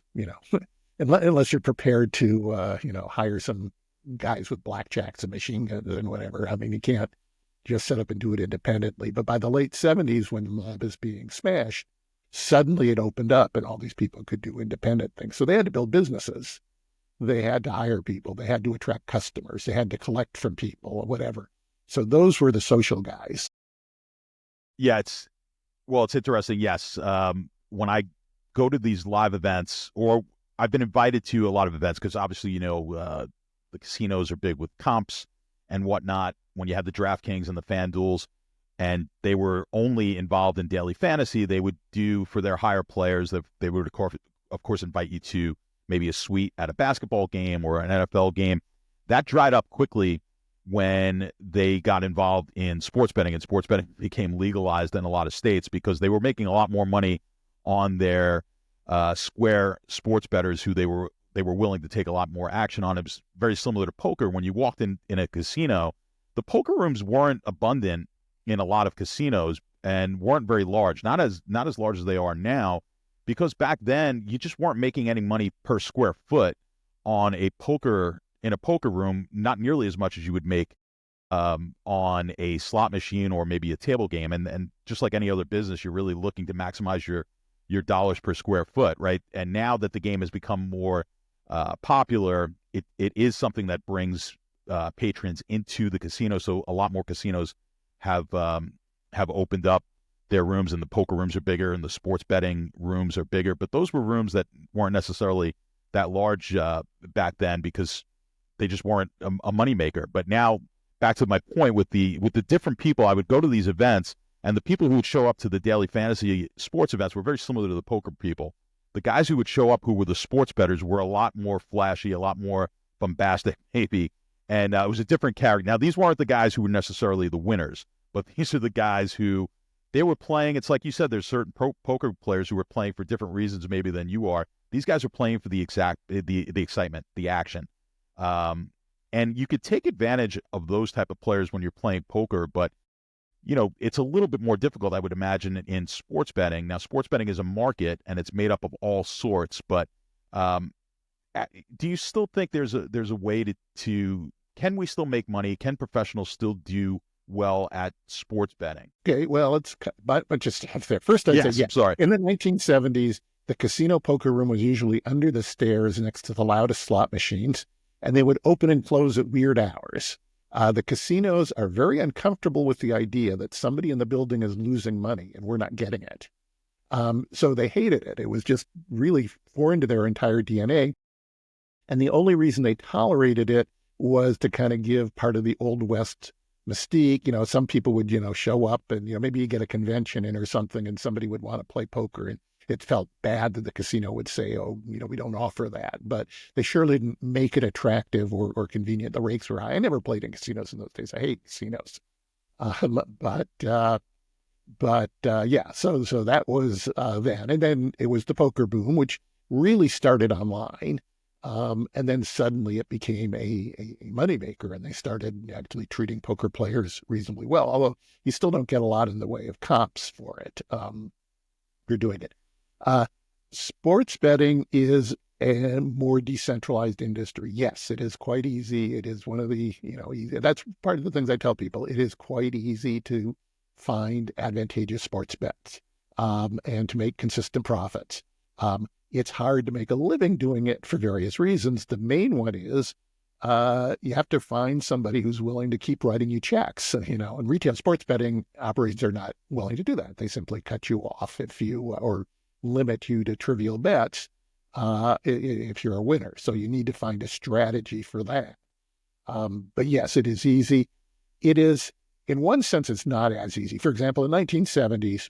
unless you're prepared to, hire some guys with blackjacks and machine guns and whatever. I mean, you can't just set up and do it independently. But by the late 70s, when the mob is being smashed, suddenly it opened up and all these people could do independent things. So they had to build businesses. They had to hire people. They had to attract customers. They had to collect from people or whatever. So those were the social guys. Yeah, it's interesting. Yes. When I go to these live events, or I've been invited to a lot of events, because obviously, the casinos are big with comps and whatnot. When you have the DraftKings and the FanDuels, and they were only involved in daily fantasy, they would do for their higher players that they would, of course, invite you to maybe a suite at a basketball game or an NFL game. That dried up quickly when they got involved in sports betting, and sports betting became legalized in a lot of states, because they were making a lot more money on their square sports bettors who they were willing to take a lot more action on. It was very similar to poker. When you walked in a casino, the poker rooms weren't abundant in a lot of casinos and weren't very large, not as large as they are now, because back then you just weren't making any money per square foot in a poker room, not nearly as much as you would make on a slot machine or maybe a table game. And just like any other business, you're really looking to maximize your dollars per square foot, right? And now that the game has become more popular, it is something that brings patrons into the casino. So a lot more casinos have opened up their rooms, and the poker rooms are bigger and the sports betting rooms are bigger. But those were rooms that weren't necessarily that large back then, because they just weren't a moneymaker. But now, back to my point, with the different people, I would go to these events, and the people who would show up to the daily fantasy sports events were very similar to the poker people. The guys who would show up who were the sports bettors were a lot more flashy, a lot more bombastic, maybe. And it was a different character. Now, these weren't the guys who were necessarily the winners, but these are the guys who they were playing. It's like you said, there's certain poker players who are playing for different reasons maybe than you are. These guys are playing for the excitement, the action. And you could take advantage of those type of players when you're playing poker, but it's a little bit more difficult, I would imagine, in sports betting. Now, sports betting is a market and it's made up of all sorts, but do you still think there's a way to can we still make money? Can professionals still do well at sports betting? Okay, well, but just stop there. First, I'd say Yes, yeah. I'm sorry. In the 1970s, the casino poker room was usually under the stairs next to the loudest slot machines, and they would open and close at weird hours. The casinos are very uncomfortable with the idea that somebody in the building is losing money and we're not getting it. So they hated it. It was just really foreign to their entire DNA. And the only reason they tolerated it was to kind of give part of the Old West mystique. Some people would, show up and, maybe you get a convention in or something and somebody would want to play poker. And it felt bad that the casino would say, oh, we don't offer that. But they surely didn't make it attractive or convenient. The rates were high. I never played in casinos in those days. I hate casinos. Yeah, so that was then. And then it was the poker boom, which really started online. And then suddenly it became a moneymaker, and they started actually treating poker players reasonably well, although you still don't get a lot in the way of comps for it. You're doing it. Sports betting is a more decentralized industry. Yes, it is quite easy. It is one of the, that's part of the things I tell people. It is quite easy to find advantageous sports bets and to make consistent profits. It's hard to make a living doing it for various reasons. The main one is you have to find somebody who's willing to keep writing you checks. And retail sports betting operators are not willing to do that. They simply cut you off or limit you to trivial bets if you're a winner. So you need to find a strategy for that. But yes, it is easy. It is, in one sense, it's not as easy. For example, in the 1970s,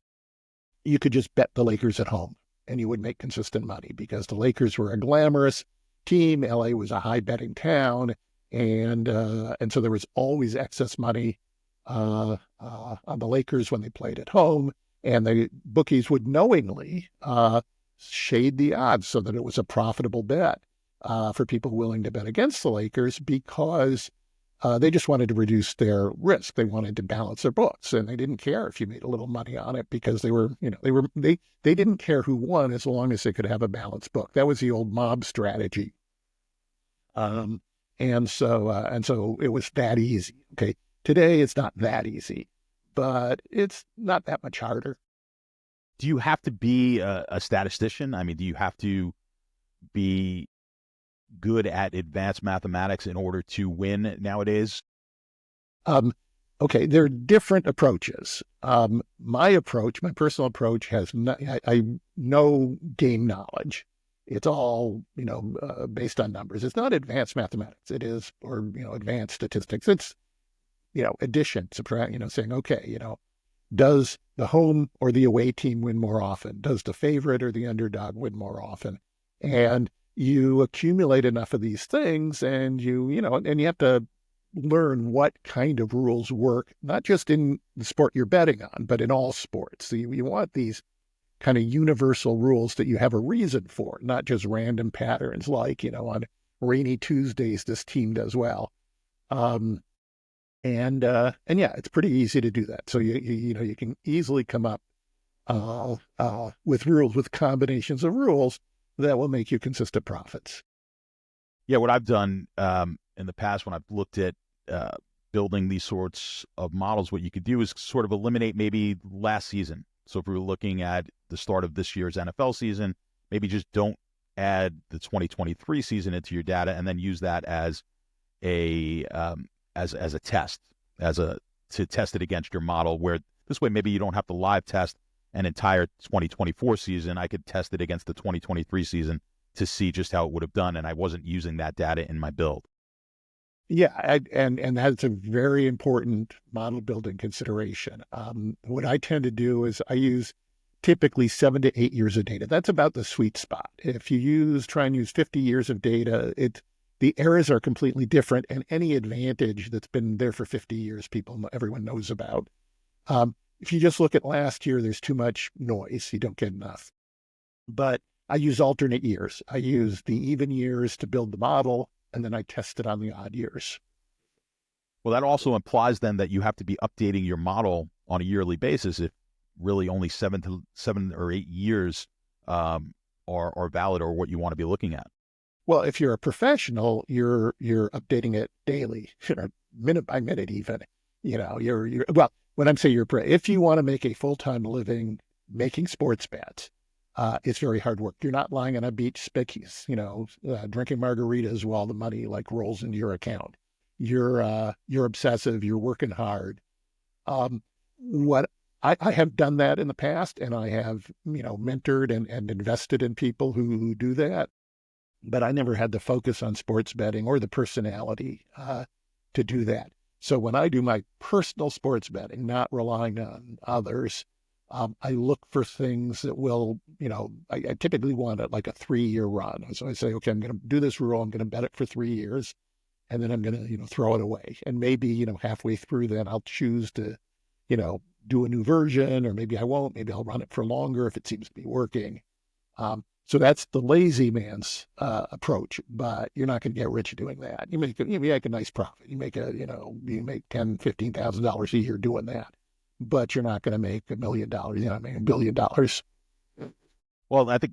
you could just bet the Lakers at home and you would make consistent money because the Lakers were a glamorous team. LA was a high betting town. And so there was always excess money on the Lakers when they played at home. And the bookies would knowingly shade the odds so that it was a profitable bet for people willing to bet against the Lakers because they just wanted to reduce their risk. They wanted to balance their books, and they didn't care if you made a little money on it because they didn't care who won as long as they could have a balanced book. That was the old mob strategy. And so it was that easy. Okay. Today it's not that easy, but it's not that much harder. Do you have to be a statistician? I mean, do you have to be good at advanced mathematics in order to win nowadays? Okay, there are different approaches. My personal approach has no game knowledge. It's all, based on numbers. It's not advanced mathematics. It is, or, advanced statistics. It's, addition, subtract, saying, okay, does the home or the away team win more often? Does the favorite or the underdog win more often? And you accumulate enough of these things and you have to learn what kind of rules work, not just in the sport you're betting on, but in all sports. So you want these kind of universal rules that you have a reason for, not just random patterns like, on rainy Tuesdays, this team does well. And yeah, it's pretty easy to do that. So you can easily come up with rules, with combinations of rules that will make you consistent profits. Yeah, what I've done in the past when I've looked at building these sorts of models, what you could do is sort of eliminate maybe last season. So if we were looking at the start of this year's NFL season, maybe just don't add the 2023 season into your data, and then use that as a test, to test it against your model. Where this way, maybe you don't have to live test an entire 2024 season. I could test it against the 2023 season to see just how it would have done, and I wasn't using that data in my build. Yeah, and that's a very important model building consideration. What I tend to do is I use typically 7 to 8 years of data. That's about the sweet spot. If you try and use 50 years of data, the errors are completely different, and any advantage that's been there for 50 years, everyone knows about. If you just look at last year, there's too much noise. You don't get enough. But I use alternate years. I use the even years to build the model, and then I test it on the odd years. Well, that also implies then that you have to be updating your model on a yearly basis if really only 7 or 8 years are valid or what you want to be looking at. Well, if you're a professional, you're updating it daily, minute by minute, even. You're well. When I'm saying if you want to make a full-time living making sports bets, it's very hard work. You're not lying on a beach, drinking margaritas while the money like rolls into your account. You're obsessive. You're working hard. What I have done that in the past, and I have mentored and invested in people who do that. But I never had the focus on sports betting or the personality to do that. So when I do my personal sports betting, not relying on others, I look for things that will, I typically want like a 3-year run. So I say, okay, I'm going to do this rule. I'm going to bet it for 3 years, and then I'm going to, throw it away. And maybe, halfway through then I'll choose to, do a new version, or maybe I won't. Maybe I'll run it for longer if it seems to be working. So that's the lazy man's approach, but you're not going to get rich doing that. You make a nice profit. You make $10,000, $15,000 a year doing that, but you're not going to make $1 million. $1 billion. Well, I think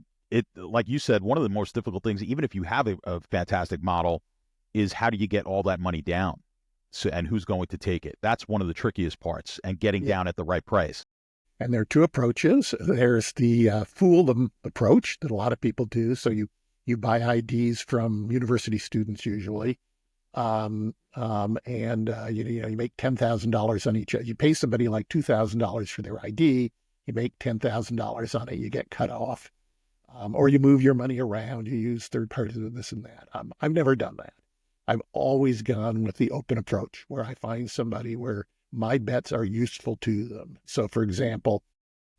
like you said, one of the most difficult things, even if you have a fantastic model, is how do you get all that money down? So, and who's going to take it? That's one of the trickiest parts, and getting down at the right price. And there are two approaches. There's the fool them approach that a lot of people do. So you buy IDs from university students usually, and you make $10,000 on each. You pay somebody like $2,000 for their ID. You make $10,000 on it. You get cut off, or you move your money around. You use third parties and this and that. I've never done that. I've always gone with the open approach, where I find somebody where my bets are useful to them. So, for example,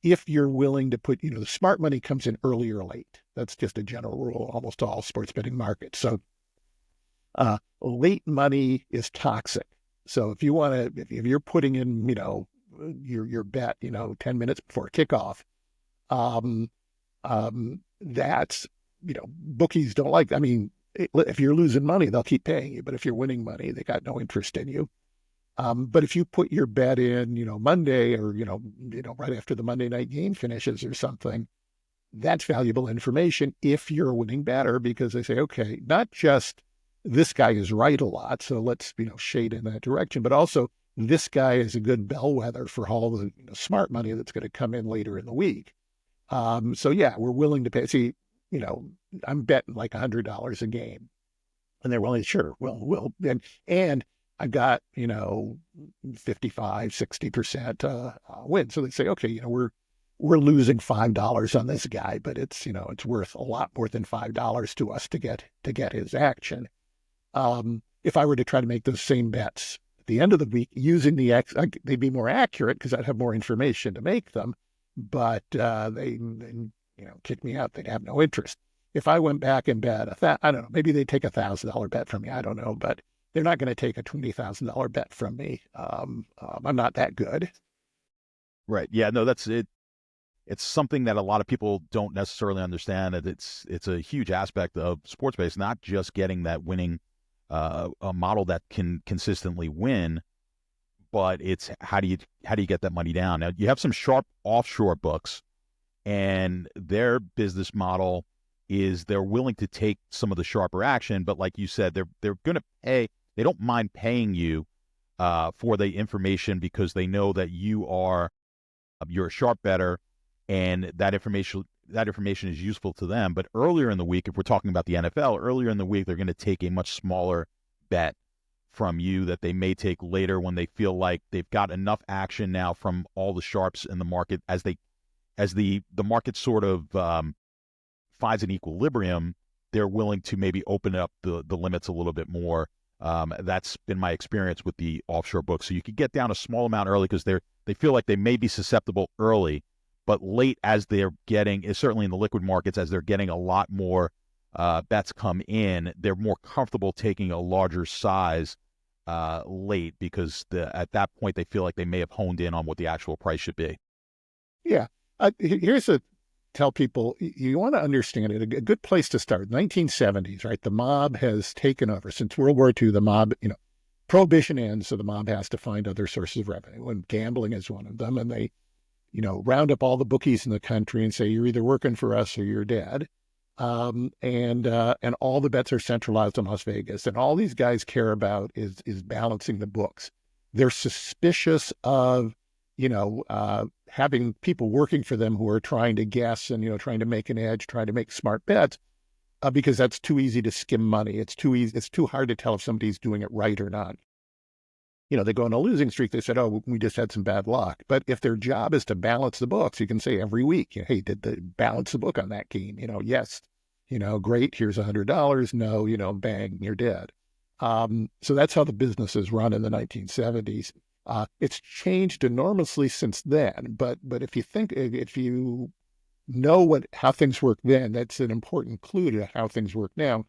if you're willing to put, the smart money comes in early or late. That's just a general rule, almost all sports betting markets. So, late money is toxic. So if you're putting in, your bet, 10 minutes before kickoff, that's, bookies don't like. I mean, if you're losing money, they'll keep paying you. But if you're winning money, they got no interest in you. But if you put your bet in, Monday or, right after the Monday night game finishes or something, that's valuable information if you're a winning bettor, because they say, okay, not just this guy is right a lot, so let's, shade in that direction, but also this guy is a good bellwether for all the smart money that's going to come in later in the week. So yeah, we're willing to pay. See, I'm betting like $100 a game, and they're willing, sure, we'll and I've got, 55, 60% win. So they say, okay, we're losing $5 on this guy, but it's, it's worth a lot more than $5 to us to get his action. If I were to try to make those same bets at the end of the week using they'd be more accurate because I'd have more information to make them, but they kick me out. They'd have no interest. If I went back and bet I don't know, maybe they'd take $1,000 bet from me. I don't know, but they're not going to take a $20,000 bet from me. I'm not that good. Right. Yeah, no, that's it. It's something that a lot of people don't necessarily understand. That it's a huge aspect of sports base, not just getting that winning a model that can consistently win, but it's how do you get that money down? Now, you have some sharp offshore books, and their business model is they're willing to take some of the sharper action, but like you said, they're going to pay. They don't mind paying you for the information because they know that you're a sharp bettor, and that information is useful to them. But earlier in the week, if we're talking about the NFL, earlier in the week, they're going to take a much smaller bet from you that they may take later when they feel like they've got enough action now from all the sharps in the market as the market sort of finds an equilibrium. They're willing to maybe open up the limits a little bit more. That's been my experience with the offshore books. So you could get down a small amount early because they feel like they may be susceptible early, but late as they're getting, certainly in the liquid markets, as they're getting a lot more bets come in, they're more comfortable taking a larger size late because at that point they feel like they may have honed in on what the actual price should be. Yeah. tell people you want to understand it. A good place to start, 1970s, right? The mob has taken over. Since World War II, the mob, prohibition ends, so the mob has to find other sources of revenue, and gambling is one of them. And they, round up all the bookies in the country and say, you're either working for us or you're dead. And all the bets are centralized in Las Vegas. And all these guys care about is balancing the books. They're suspicious of, having people working for them who are trying to guess and, trying to make an edge, trying to make smart bets, because that's too easy to skim money. It's too easy. It's too hard to tell if somebody's doing it right or not. They go on a losing streak. They said, oh, we just had some bad luck. But if their job is to balance the books, you can say every week, hey, did they balance the book on that game? Yes, great. Here's $100. No, bang, you're dead. So that's how the business is run in the 1970s. It's changed enormously since then. But if you know how things work then, that's an important clue to how things work now.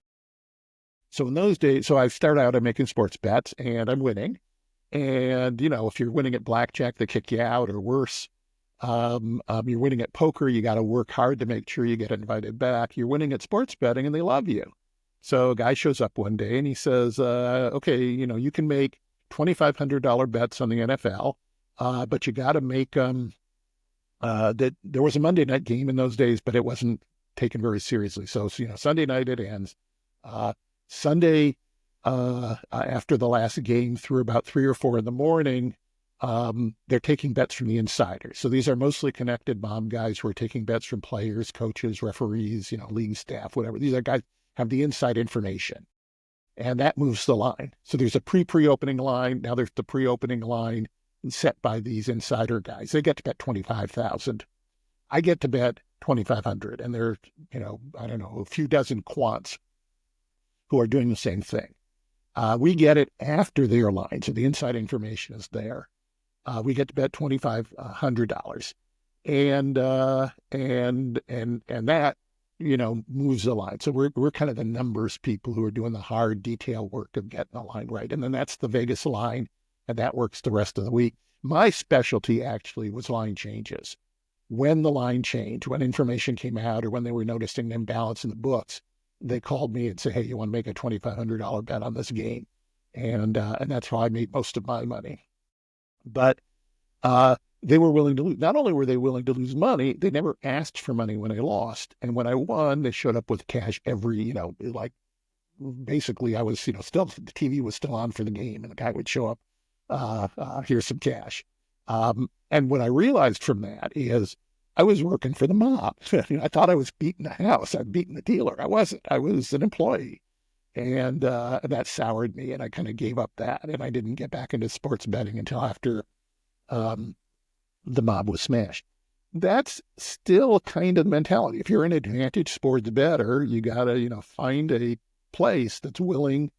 So in those days, I start out, I'm making sports bets and I'm winning. And, if you're winning at blackjack, they kick you out, or worse. You're winning at poker, you got to work hard to make sure you get invited back. You're winning at sports betting and they love you. So a guy shows up one day and he says, okay, you can make $2,500 bets on the NFL, but you got to make that there was a Monday night game in those days, but it wasn't taken very seriously. So Sunday night it ends. Sunday, after the last game through about 3 or 4 in the morning, they're taking bets from the insiders. So these are mostly connected mob guys who are taking bets from players, coaches, referees, league staff, whatever. These are guys who have the inside information, and that moves the line. So there's a pre-opening line. Now there's the pre-opening line set by these insider guys. They get to bet 25,000. I get to bet 2,500, and there are, I don't know, a few dozen quants who are doing the same thing. We get it after their line, so the inside information is there. We get to bet $2,500, and that moves the line. So we're kind of the numbers people who are doing the hard detail work of getting the line right, and then that's the Vegas line, and that works the rest of the week. My specialty actually was line changes. When the line changed, when information came out, or when they were noticing an imbalance in the books, they called me and said, hey, you want to make a $2,500 bet on this game? And that's how I made most of my money. But they were willing to lose. Not only were they willing to lose money, they never asked for money when I lost. And when I won, they showed up with cash every, like basically I was, still, the TV was still on for the game, and the guy would show up, here's some cash. And what I realized from that is I was working for the mob. I thought I was beating the house. I'd beaten the dealer. I wasn't. I was an employee. And that soured me, and I kind of gave up that. And I didn't get back into sports betting until after the mob was smashed. That's still kind of the mentality. If you're an advantage sports bettor, you got to, find a place that's willing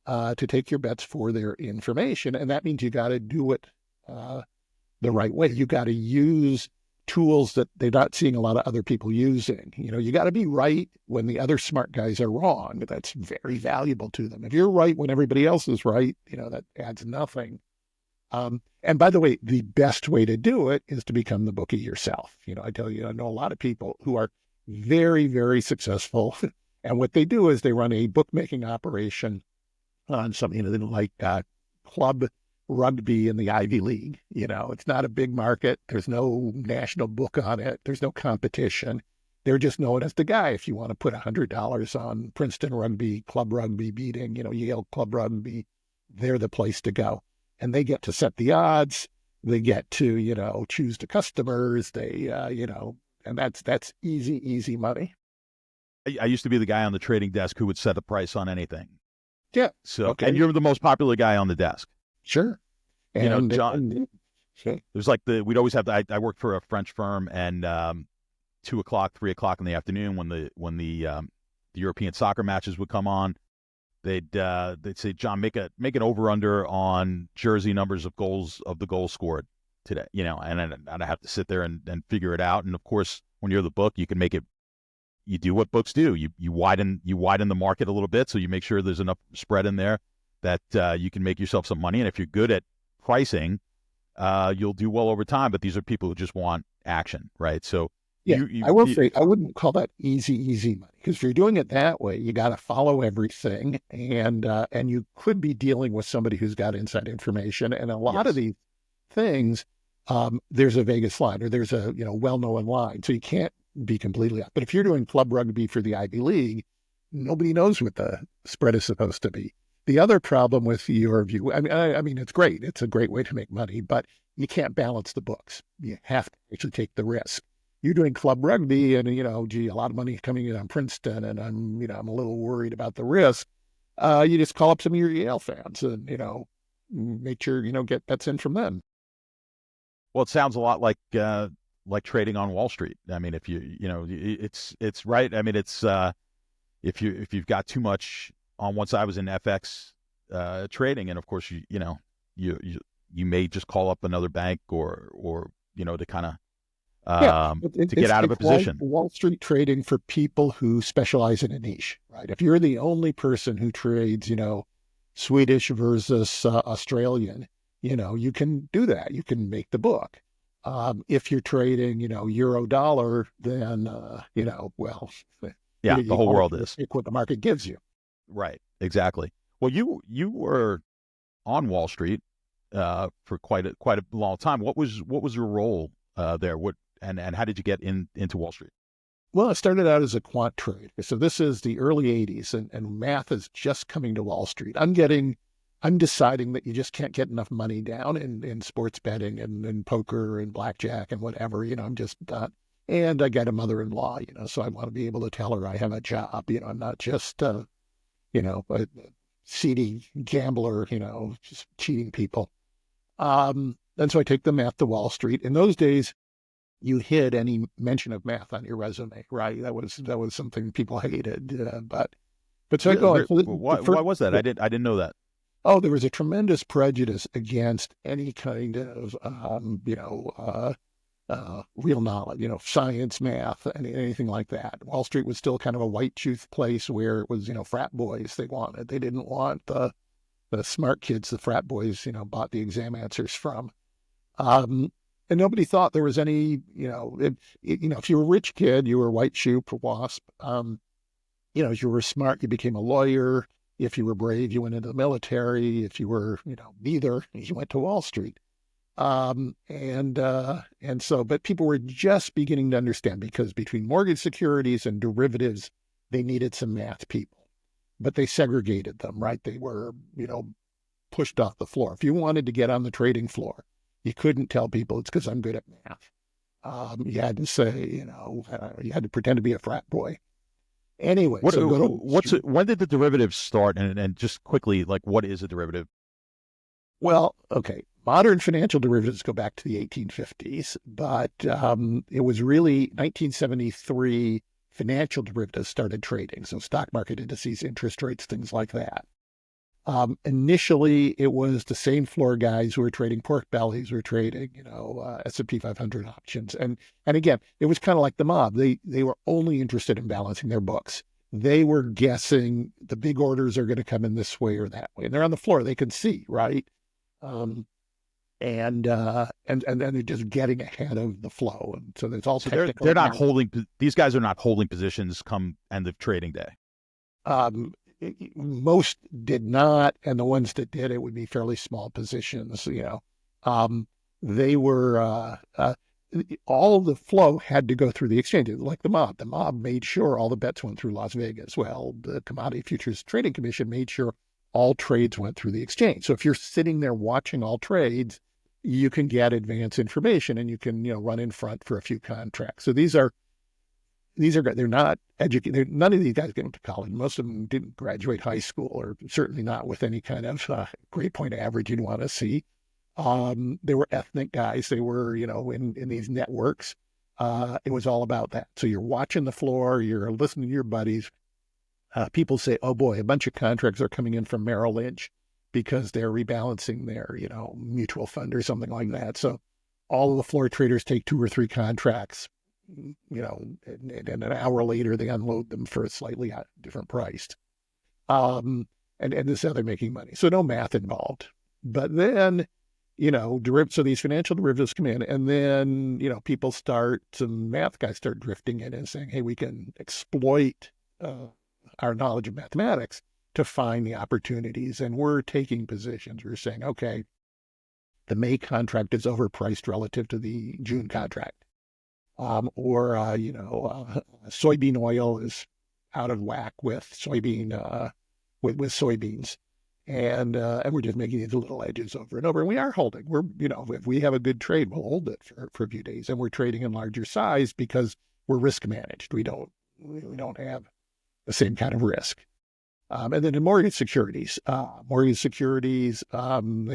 to take your bets for their information. And that means you got to do it the right way. You got to use tools that they're not seeing a lot of other people using. You got to be right when the other smart guys are wrong. That's very valuable to them. If you're right when everybody else is right, that adds nothing. And by the way, the best way to do it is to become the bookie yourself. I tell you, I know a lot of people who are very, very successful. And what they do is they run a bookmaking operation on something like club rugby in the Ivy League. It's not a big market. There's no national book on it. There's no competition. They're just known as the guy. If you want to put $100 on Princeton rugby, club rugby beating, Yale club rugby, they're the place to go. And they get to set the odds. They get to, choose the customers. They, and that's easy money. I used to be the guy on the trading desk who would set a price on anything. Yeah. So, okay. And you're the most popular guy on the desk. Sure. And, John, there's like we'd always have, I worked for a French firm, and 2 o'clock, 3 o'clock in the afternoon when the European soccer matches would come on, they'd say, John, make an over under on jersey numbers of goals scored today, and I'd have to sit there and figure it out. And of course, when you're the book, you can make it. You do what books do. You widen the market a little bit, so you make sure there's enough spread in there that you can make yourself some money. And if you're good at pricing, you'll do well over time. But these are people who just want action, right? So Yeah, I will say I wouldn't call that easy money, because if you're doing it that way, you got to follow everything, and you could be dealing with somebody who's got inside information. And a lot of Yes. these things, there's a Vegas line, or there's a well-known line, so you can't be completely up. But if you're doing club rugby for the Ivy League, nobody knows what the spread is supposed to be. The other problem with your view, I mean, it's great. It's a great way to make money, but you can't balance the books. You have to actually take the risk. You're doing club rugby, and gee, a lot of money coming in on Princeton, and I'm a little worried about the risk. You just call up some of your Yale fans, and make sure get bets in from them. Well, it sounds a lot like trading on Wall Street. I mean, if it's right. I mean, it's if you've got too much on one side. I was in FX trading, and of course you may just call up another bank or to kind of Yeah, to get out of a position. Wall Street trading for people who specialize in a niche, right? If you're the only person who trades, Swedish versus Australian, you can do that. You can make the book. If you're trading, euro dollar, then well, Yeah, the whole world is is. take what the market gives you. Right. Exactly. Well, you were on Wall Street for quite a long time. What was your role there? And how did you get into Wall Street? Well, I started out as a quant trader. So this is the early 80s, and math is just coming to Wall Street. I'm deciding that you just can't get enough money down in sports betting and poker and blackjack and whatever. I'm just not. And I got a mother-in-law, so I want to be able to tell her I have a job. I'm not just, a seedy gambler, just cheating people. And so I take the math to Wall Street. In those days, you hid any mention of math on your resume, right? That was something people hated. But so I go on. So why was that? I didn't know that. Oh, there was a tremendous prejudice against any kind of real knowledge, science, math, anything like that. Wall Street was still kind of a white youth place where it was, frat boys they didn't want the smart kids the frat boys, bought the exam answers from. And nobody thought there was any, if you were a rich kid, you were a white shoe wasp. If you were smart, you became a lawyer. If you were brave, you went into the military. If you were, neither, you went to Wall Street. But people were just beginning to understand, because between mortgage securities and derivatives, they needed some math people, but they segregated them, right? They were, pushed off the floor. If you wanted to get on the trading floor, you couldn't tell people it's because I'm good at math. You had to say, you had to pretend to be a frat boy. Anyway, when did the derivatives start? And just quickly, what is a derivative? Well, okay. Modern financial derivatives go back to the 1850s, but it was really 1973 financial derivatives started trading. So stock market indices, interest rates, things like that. Initially, it was the same floor guys who were trading pork bellies, who were trading, S&P 500 options. And again, it was kind of like the mob. They were only interested in balancing their books. They were guessing the big orders are going to come in this way or that way. And they're on the floor. They can see, right? And they're just getting ahead of the flow. And so there's all technical. They're not holding. These guys are not holding positions come end of trading day. Most did not, and the ones that did, it would be fairly small positions. They were all the flow had to go through the exchanges, like the mob. The mob made sure all the bets went through Las Vegas. Well, the Commodity Futures Trading Commission made sure all trades went through the exchange. So if you're sitting there watching all trades, you can get advance information, and you can run in front for a few contracts. So these are they're not educated. None of these guys get into college. Most of them didn't graduate high school, or certainly not with any kind of grade point average you'd want to see. They were ethnic guys. They were, in these networks. It was all about that. So you're watching the floor, you're listening to your buddies. People say, oh boy, a bunch of contracts are coming in from Merrill Lynch because they're rebalancing their, mutual fund or something like that. So all of the floor traders take 2 or 3 contracts, and an hour later they unload them for a slightly different price. And this is how they're making money. So no math involved. But then so these financial derivatives come in, and then, some math guys start drifting in and saying, hey, we can exploit our knowledge of mathematics to find the opportunities. And we're taking positions. We're saying, okay, the May contract is overpriced relative to the June contract. Soybean oil is out of whack with soybeans. And we're just making these little edges over and over. And we are holding. If we have a good trade, we'll hold it for a few days. And we're trading in larger size because we're risk managed. We don't have the same kind of risk. And then in mortgage securities, they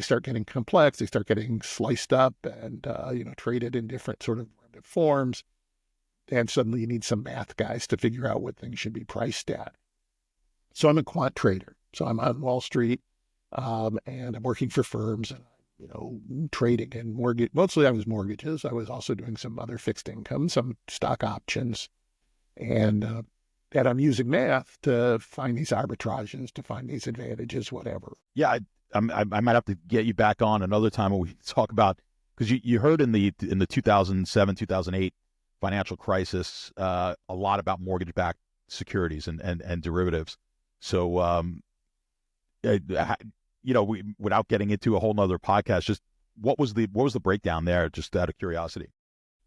start getting complex. They start getting sliced up and traded in different sort of forms. And suddenly you need some math guys to figure out what things should be priced at. So I'm a quant trader. So I'm on Wall Street, and I'm working for firms, and trading in mortgage. Mostly I was mortgages. I was also doing some other fixed income, some stock options, and I'm using math to find these arbitrages, to find these advantages, whatever. Yeah, I might have to get you back on another time when we talk about, because you heard in the 2007, 2008 financial crisis a lot about mortgage-backed securities and derivatives. So, without getting into a whole nother podcast, just what was the breakdown there, just out of curiosity?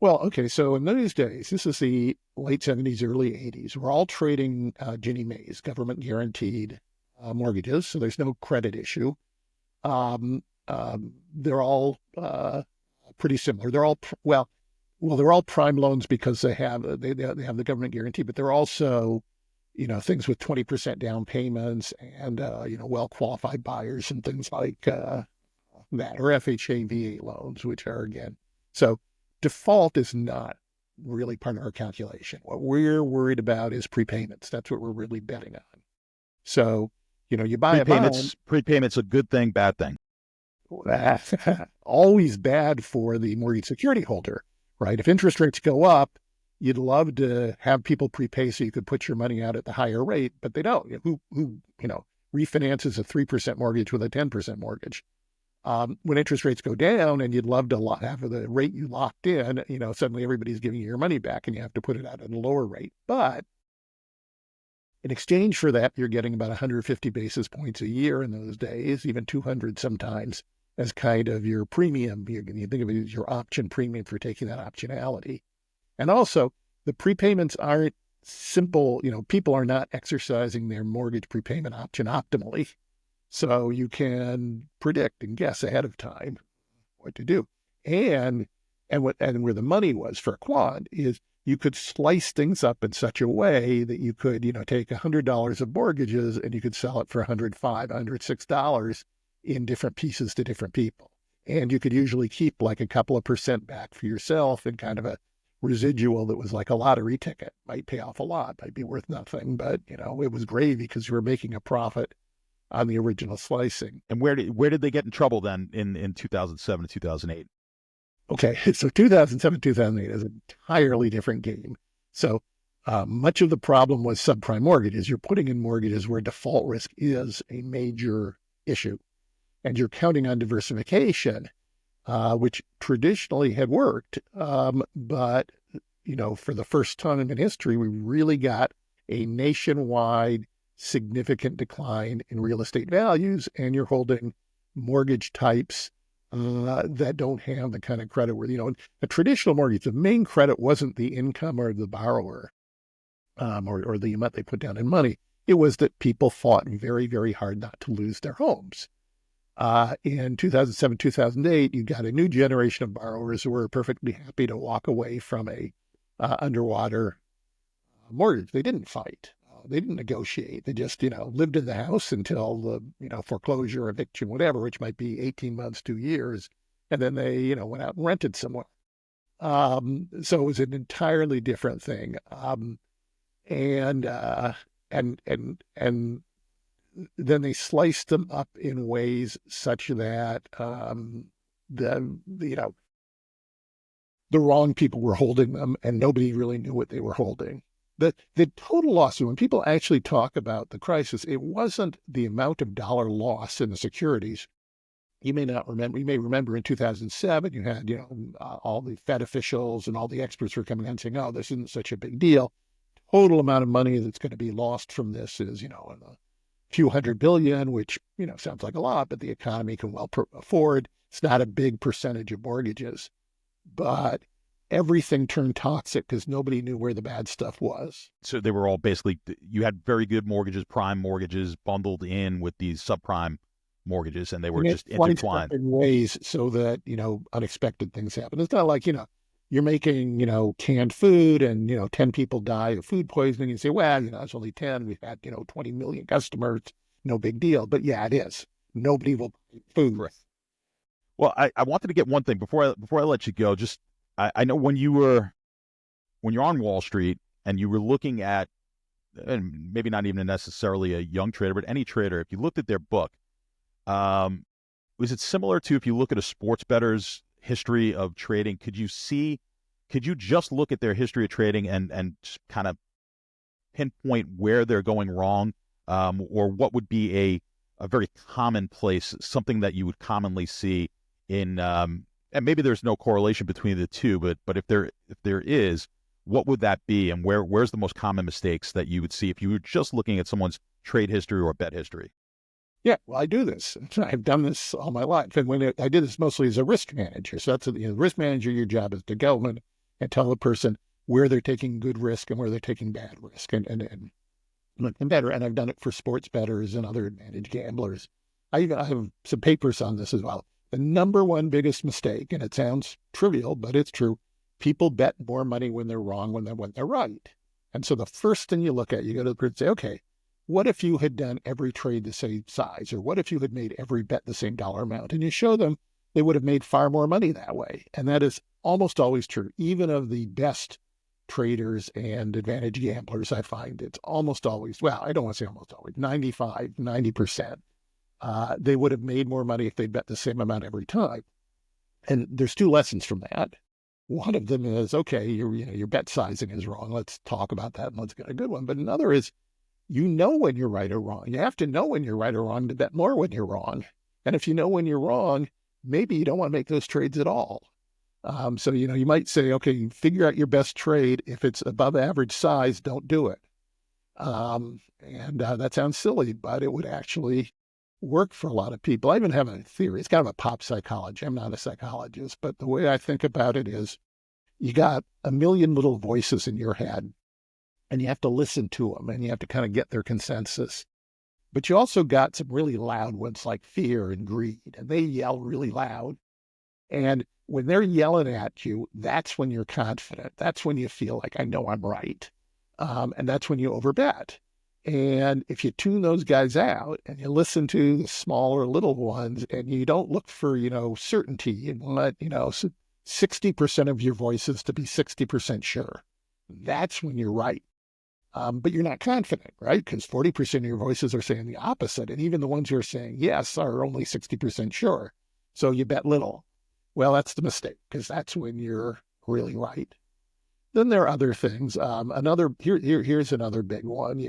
Well, okay, so in those days, this is the late 70s, early 80s, we're all trading Ginnie Mae's, government guaranteed mortgages, so there's no credit issue. They're all pretty similar. They're all, they're all prime loans because they have the government guarantee, but they're also, things with 20% down payments and, well-qualified buyers and things like that, or FHA, VA loans, which are, again, so default is not really part of our calculation. What we're worried about is prepayments. That's what we're really betting on. So, you buy a bond. Prepayments a good thing, bad thing? Always bad for the mortgage security holder, right? If interest rates go up, you'd love to have people prepay so you could put your money out at the higher rate, but they don't. Who refinances a 3% mortgage with a 10% mortgage? When interest rates go down and you'd love to have the rate you locked in, suddenly everybody's giving you your money back and you have to put it out at a lower rate. But in exchange for that, you're getting about 150 basis points a year in those days, even 200 sometimes, as kind of your premium. You think of it as your option premium for taking that optionality. And also, the prepayments aren't simple. People are not exercising their mortgage prepayment option optimally. So you can predict and guess ahead of time what to do. And where the money was for a quant is you could slice things up in such a way that you could, take $100 of mortgages and you could sell it for $105, $106 in different pieces to different people. And you could usually keep like a couple of percent back for yourself and kind of a residual that was like a lottery ticket. Might pay off a lot, might be worth nothing, but it was gravy because you were making a profit on the original slicing. And where did they get in trouble then in 2007 to 2008? Okay, so 2007, 2008 is an entirely different game. So much of the problem was subprime mortgages. You're putting in mortgages where default risk is a major issue. And you're counting on diversification, which traditionally had worked. But, for the first time in history, we really got a nationwide significant decline in real estate values, and you're holding mortgage types that don't have the kind of credit where, a traditional mortgage, the main credit wasn't the income or the borrower or the amount they put down in money. It was that people fought very, very hard not to lose their homes. In 2007, 2008, you got a new generation of borrowers who were perfectly happy to walk away from a underwater mortgage. They didn't fight. They didn't negotiate. They just, lived in the house until the, foreclosure, eviction, whatever, which might be 18 months, 2 years. And then they, went out and rented somewhere. So it was an entirely different thing. And then they sliced them up in ways such that, the wrong people were holding them and nobody really knew what they were holding. The total loss, when people actually talk about the crisis, it wasn't the amount of dollar loss in the securities. You may not remember, you may remember in 2007, you had, all the Fed officials and all the experts were coming out and saying, oh, this isn't such a big deal. Total amount of money that's going to be lost from this is, in a few hundred billion, which, sounds like a lot, but the economy can well afford. It's not a big percentage of mortgages, but everything turned toxic because nobody knew where the bad stuff was. So they were all basically, you had very good mortgages, prime mortgages bundled in with these subprime mortgages, and they were just intertwined in ways so that, unexpected things happen. It's not like, you're making, canned food and, 10 people die of food poisoning. You say, well, it's only 10. We've had, 20 million customers. No big deal. But yeah, it is. Nobody will buy food. Right. Well, I wanted to get one thing before I let you go. Just I know when you're on Wall Street and you were looking at, and maybe not even necessarily a young trader, but any trader, if you looked at their book, was it similar to if you look at a sports bettor's history of trading? Could you just look at their history of trading and just kind of pinpoint where they're going wrong, or what would be a very common place, something that you would commonly see in, and maybe there's no correlation between the two, but if there is, what would that be, and where's the most common mistakes that you would see if you were just looking at someone's trade history or bet history? Yeah, well, I do this. I've done this all my life. And I did this mostly as a risk manager. So that's the risk manager, your job is to go in and tell the person where they're taking good risk and where they're taking bad risk and make them better. And I've done it for sports bettors and other advantage gamblers. I have some papers on this as well. The number one biggest mistake, and it sounds trivial, but it's true, people bet more money when they're wrong when they're right. And so the first thing you look at, you go to the person and say, okay, what if you had done every trade the same size? Or what if you had made every bet the same dollar amount? And you show them they would have made far more money that way. And that is almost always true. Even of the best traders and advantage gamblers, I find it's almost always, well, I don't want to say almost always, 95, 90%. They would have made more money if they bet the same amount every time. And there's two lessons from that. One of them is, okay, your bet sizing is wrong. Let's talk about that and let's get a good one. But another is, when you're right or wrong. You have to know when you're right or wrong to bet more when you're wrong. And if you know when you're wrong, maybe you don't want to make those trades at all. So, you might say, okay, figure out your best trade. If it's above average size, don't do it. That sounds silly, but it would actually work for a lot of people. I even have a theory. It's kind of a pop psychology. I'm not a psychologist, but the way I think about it is you got a million little voices in your head. And you have to listen to them and you have to kind of get their consensus. But you also got some really loud ones like fear and greed, and they yell really loud. And when they're yelling at you, that's when you're confident. That's when you feel like, I know I'm right. And that's when you overbet. And if you tune those guys out and you listen to the smaller little ones and you don't look for, certainty, you want, 60% of your voices to be 60% sure. That's when you're right. But you're not confident, right? Because 40% of your voices are saying the opposite. And even the ones who are saying yes are only 60% sure. So you bet little. Well, that's the mistake, because that's when you're really right. Then there are other things. Here's another big one.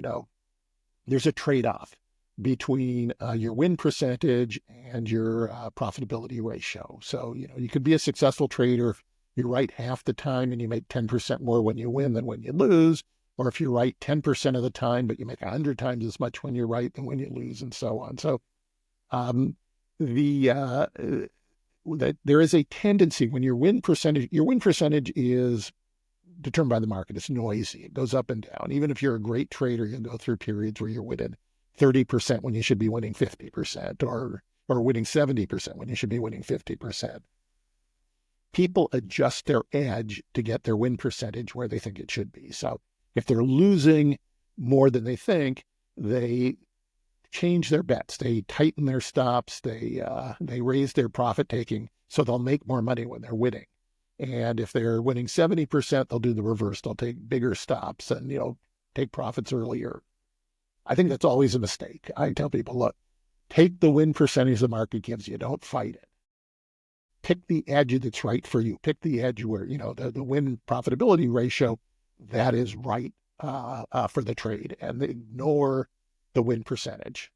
There's a trade-off between your win percentage and your profitability ratio. So, you could be a successful trader if you're right half the time and you make 10% more when you win than when you lose. Or if you're right 10% of the time, but you make 100 times as much when you're right than when you lose, and so on. So there is a tendency when your win percentage is determined by the market. It's noisy. It goes up and down. Even if you're a great trader, you'll go through periods where you're winning 30% when you should be winning 50%, or winning 70% when you should be winning 50%. People adjust their edge to get their win percentage where they think it should be. So if they're losing more than they think, they change their bets. They tighten their stops. They raise their profit taking, so they'll make more money when they're winning. And if they're winning 70%, they'll do the reverse. They'll take bigger stops and, take profits earlier. I think that's always a mistake. I tell people, look, take the win percentage the market gives you. Don't fight it. Pick the edge that's right for you. Pick the edge where, the win profitability ratio that is right for the trade, and ignore the win percentage.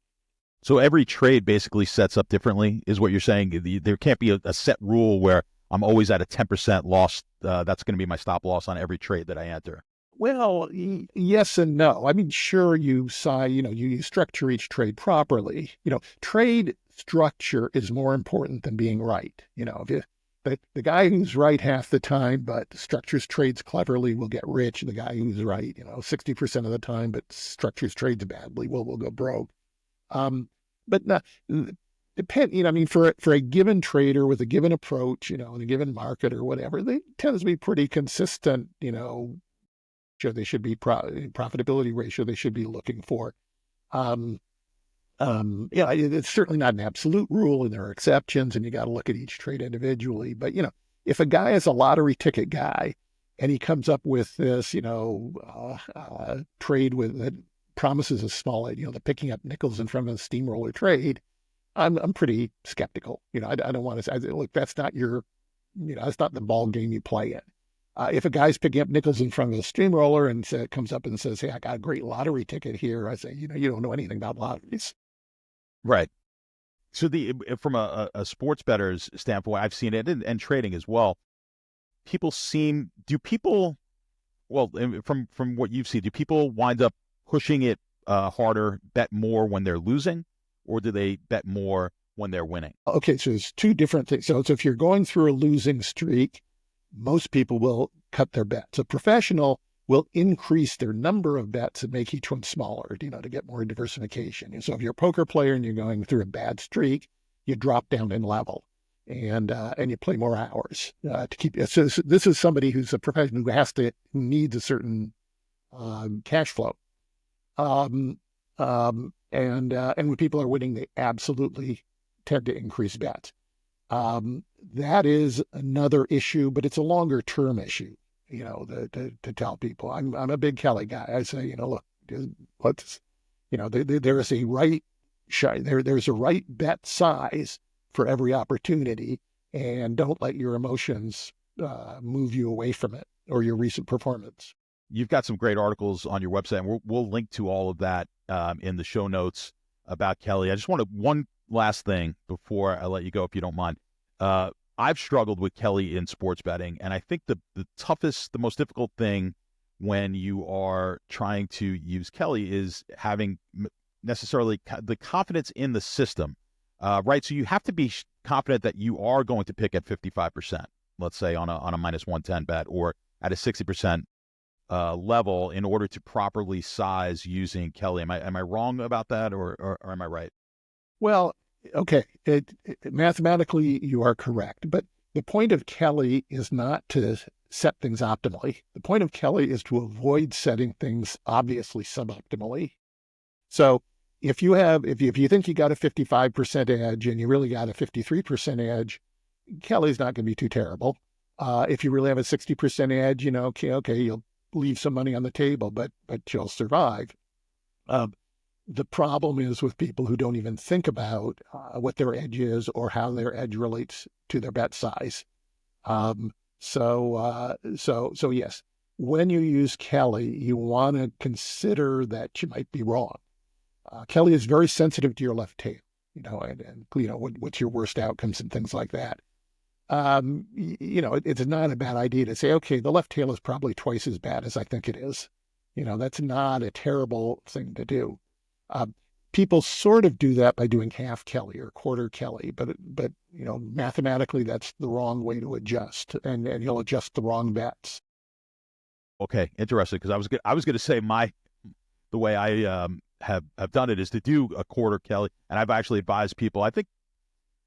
So every trade basically sets up differently, is what you're saying. There can't be a set rule where I'm always at a 10% loss. That's going to be my stop loss on every trade that I enter. Well, yes and no. I mean, sure, you structure each trade properly. Trade structure is more important than being right. If the guy who's right half the time but structures trades cleverly will get rich. The guy who's right, 60% of the time but structures trades badly will go broke. But not, I mean, for a given trader with a given approach, in a given market or whatever, they tend to be pretty consistent, sure they should be profitability ratio they should be looking for. Um, it's certainly not an absolute rule, and there are exceptions, and you got to look at each trade individually. But if a guy is a lottery ticket guy, and he comes up with this, trade that promises a small, the picking up nickels in front of a steamroller trade, I'm pretty skeptical. I don't want to say, look, that's not that's not the ball game you play in. If a guy's picking up nickels in front of a steamroller and comes up and says, "Hey, I got a great lottery ticket here," I say, you don't know anything about lotteries. Right. So from a sports bettor's standpoint, I've seen it and trading as well. Well, from what you've seen, do people wind up pushing it harder, bet more when they're losing, or do they bet more when they're winning? Okay, so there's two different things. So if you're going through a losing streak, most people will cut their bets. A professional will increase their number of bets and make each one smaller, to get more diversification. And so if you're a poker player and you're going through a bad streak, you drop down in level and you play more hours to keep it. So this is somebody who's a professional who needs a certain cash flow. And when people are winning, they absolutely tend to increase bets. That is another issue, but it's a longer term issue, to tell people. I'm a big Kelly guy. I say, look, let's, there is a right there's a right bet size for every opportunity, and don't let your emotions move you away from it or your recent performance. You've got some great articles on your website, and we'll link to all of that in the show notes about Kelly. I just wanted one last thing before I let you go, if you don't mind. I've struggled with Kelly in sports betting, and I think the most difficult thing when you are trying to use Kelly is having necessarily the confidence in the system, right? So you have to be confident that you are going to pick at 55%, let's say on a minus 110 bet, or at a 60% level in order to properly size using Kelly. Am I wrong about that, or am I right? Well, okay, mathematically you are correct, but the point of Kelly is not to set things optimally. The point of Kelly is to avoid setting things obviously suboptimally. So if you think you got a 55% edge and you really got a 53% edge, Kelly's not going to be too terrible. If you really have a 60% edge, okay, you'll leave some money on the table, but you'll survive. The problem is with people who don't even think about what their edge is or how their edge relates to their bet size. So yes, when you use Kelly, you want to consider that you might be wrong. Kelly is very sensitive to your left tail, and what's your worst outcomes and things like that. It's not a bad idea to say, okay, the left tail is probably twice as bad as I think it is. That's not a terrible thing to do. People sort of do that by doing half Kelly or quarter Kelly, but mathematically that's the wrong way to adjust, and you'll adjust the wrong bets. Okay, interesting. Because I was going to say the way I have done it is to do a quarter Kelly, and I've actually advised people, I think,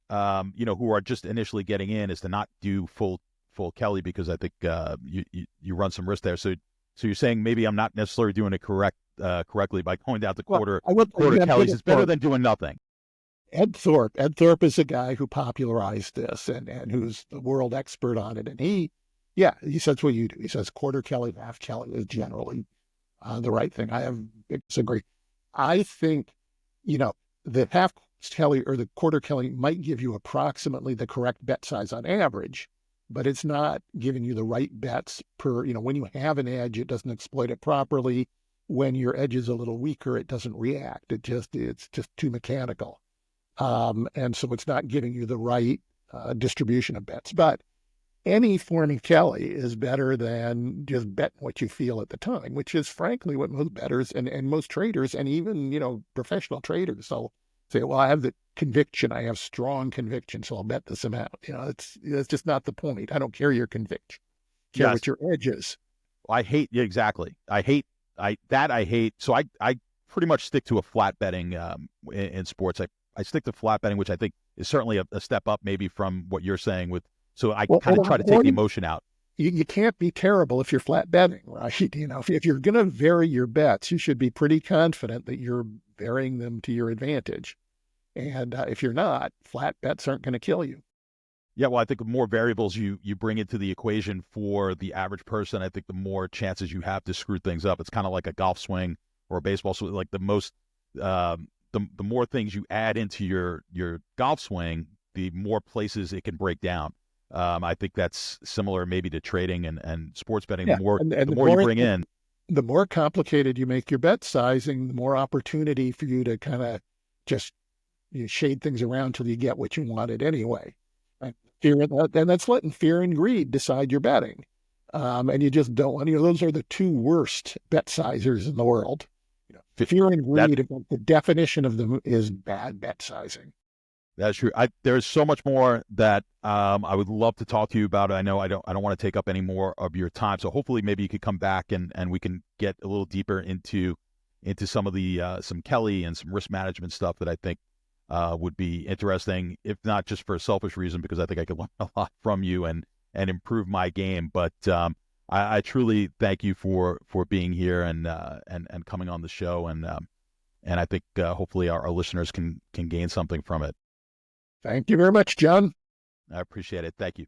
who are just initially getting in, is to not do full Kelly, because I think you run some risk there. So you're saying maybe I'm not necessarily doing it correctly by going down to quarter Kellys. It's better than doing nothing. Ed Thorpe is a guy who popularized this and who's the world expert on it. And he says what you do. He says quarter Kelly, half Kelly is generally the right thing. I disagree. I think, the half Kelly or the quarter Kelly might give you approximately the correct bet size on average, but it's not giving you the right bets when you have an edge, it doesn't exploit it properly. when your edge is a little weaker, it doesn't react. It's just too mechanical. And so it's not giving you the right distribution of bets. But any form of Kelly is better than just betting what you feel at the time, which is frankly what most bettors and most traders and even, professional traders. So say, well, I have the conviction, I have strong conviction, so I'll bet this amount. It's just not the point. I don't care your conviction. I care what your edge is. I hate, yeah, exactly. I hate. So I pretty much stick to a flat betting in sports. I stick to flat betting, which I think is certainly a step up maybe from what you're saying with. So I kind of try to take the emotion out. You can't be terrible if you're flat betting, right? If you're going to vary your bets, you should be pretty confident that you're varying them to your advantage. And if you're not, flat bets aren't going to kill you. Yeah, well, I think the more variables you bring into the equation for the average person, I think the more chances you have to screw things up. It's kind of like a golf swing or a baseball swing. Like the more things you add into your golf swing, the more places it can break down. I think that's similar maybe to trading and sports betting. Yeah. The more you bring in, the more complicated you make your bet sizing, the more opportunity for you to kind of just shade things around till you get what you wanted anyway. And that's letting fear and greed decide your betting. And you just don't want, those are the two worst bet sizers in the world. Fear and greed, the definition of them is bad bet sizing. That's true. There's so much more that I would love to talk to you about. I know I don't want to take up any more of your time. So hopefully maybe you could come back and we can get a little deeper into some of the some Kelly and some risk management stuff that I think would be interesting, if not just for a selfish reason, because I think I could learn a lot from you and improve my game. But I truly thank you for being here and coming on the show, and I think hopefully our listeners can gain something from it. Thank you very much, John. I appreciate it. Thank you.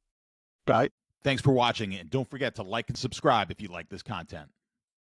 Bye. Thanks for watching, and don't forget to like and subscribe if you like this content.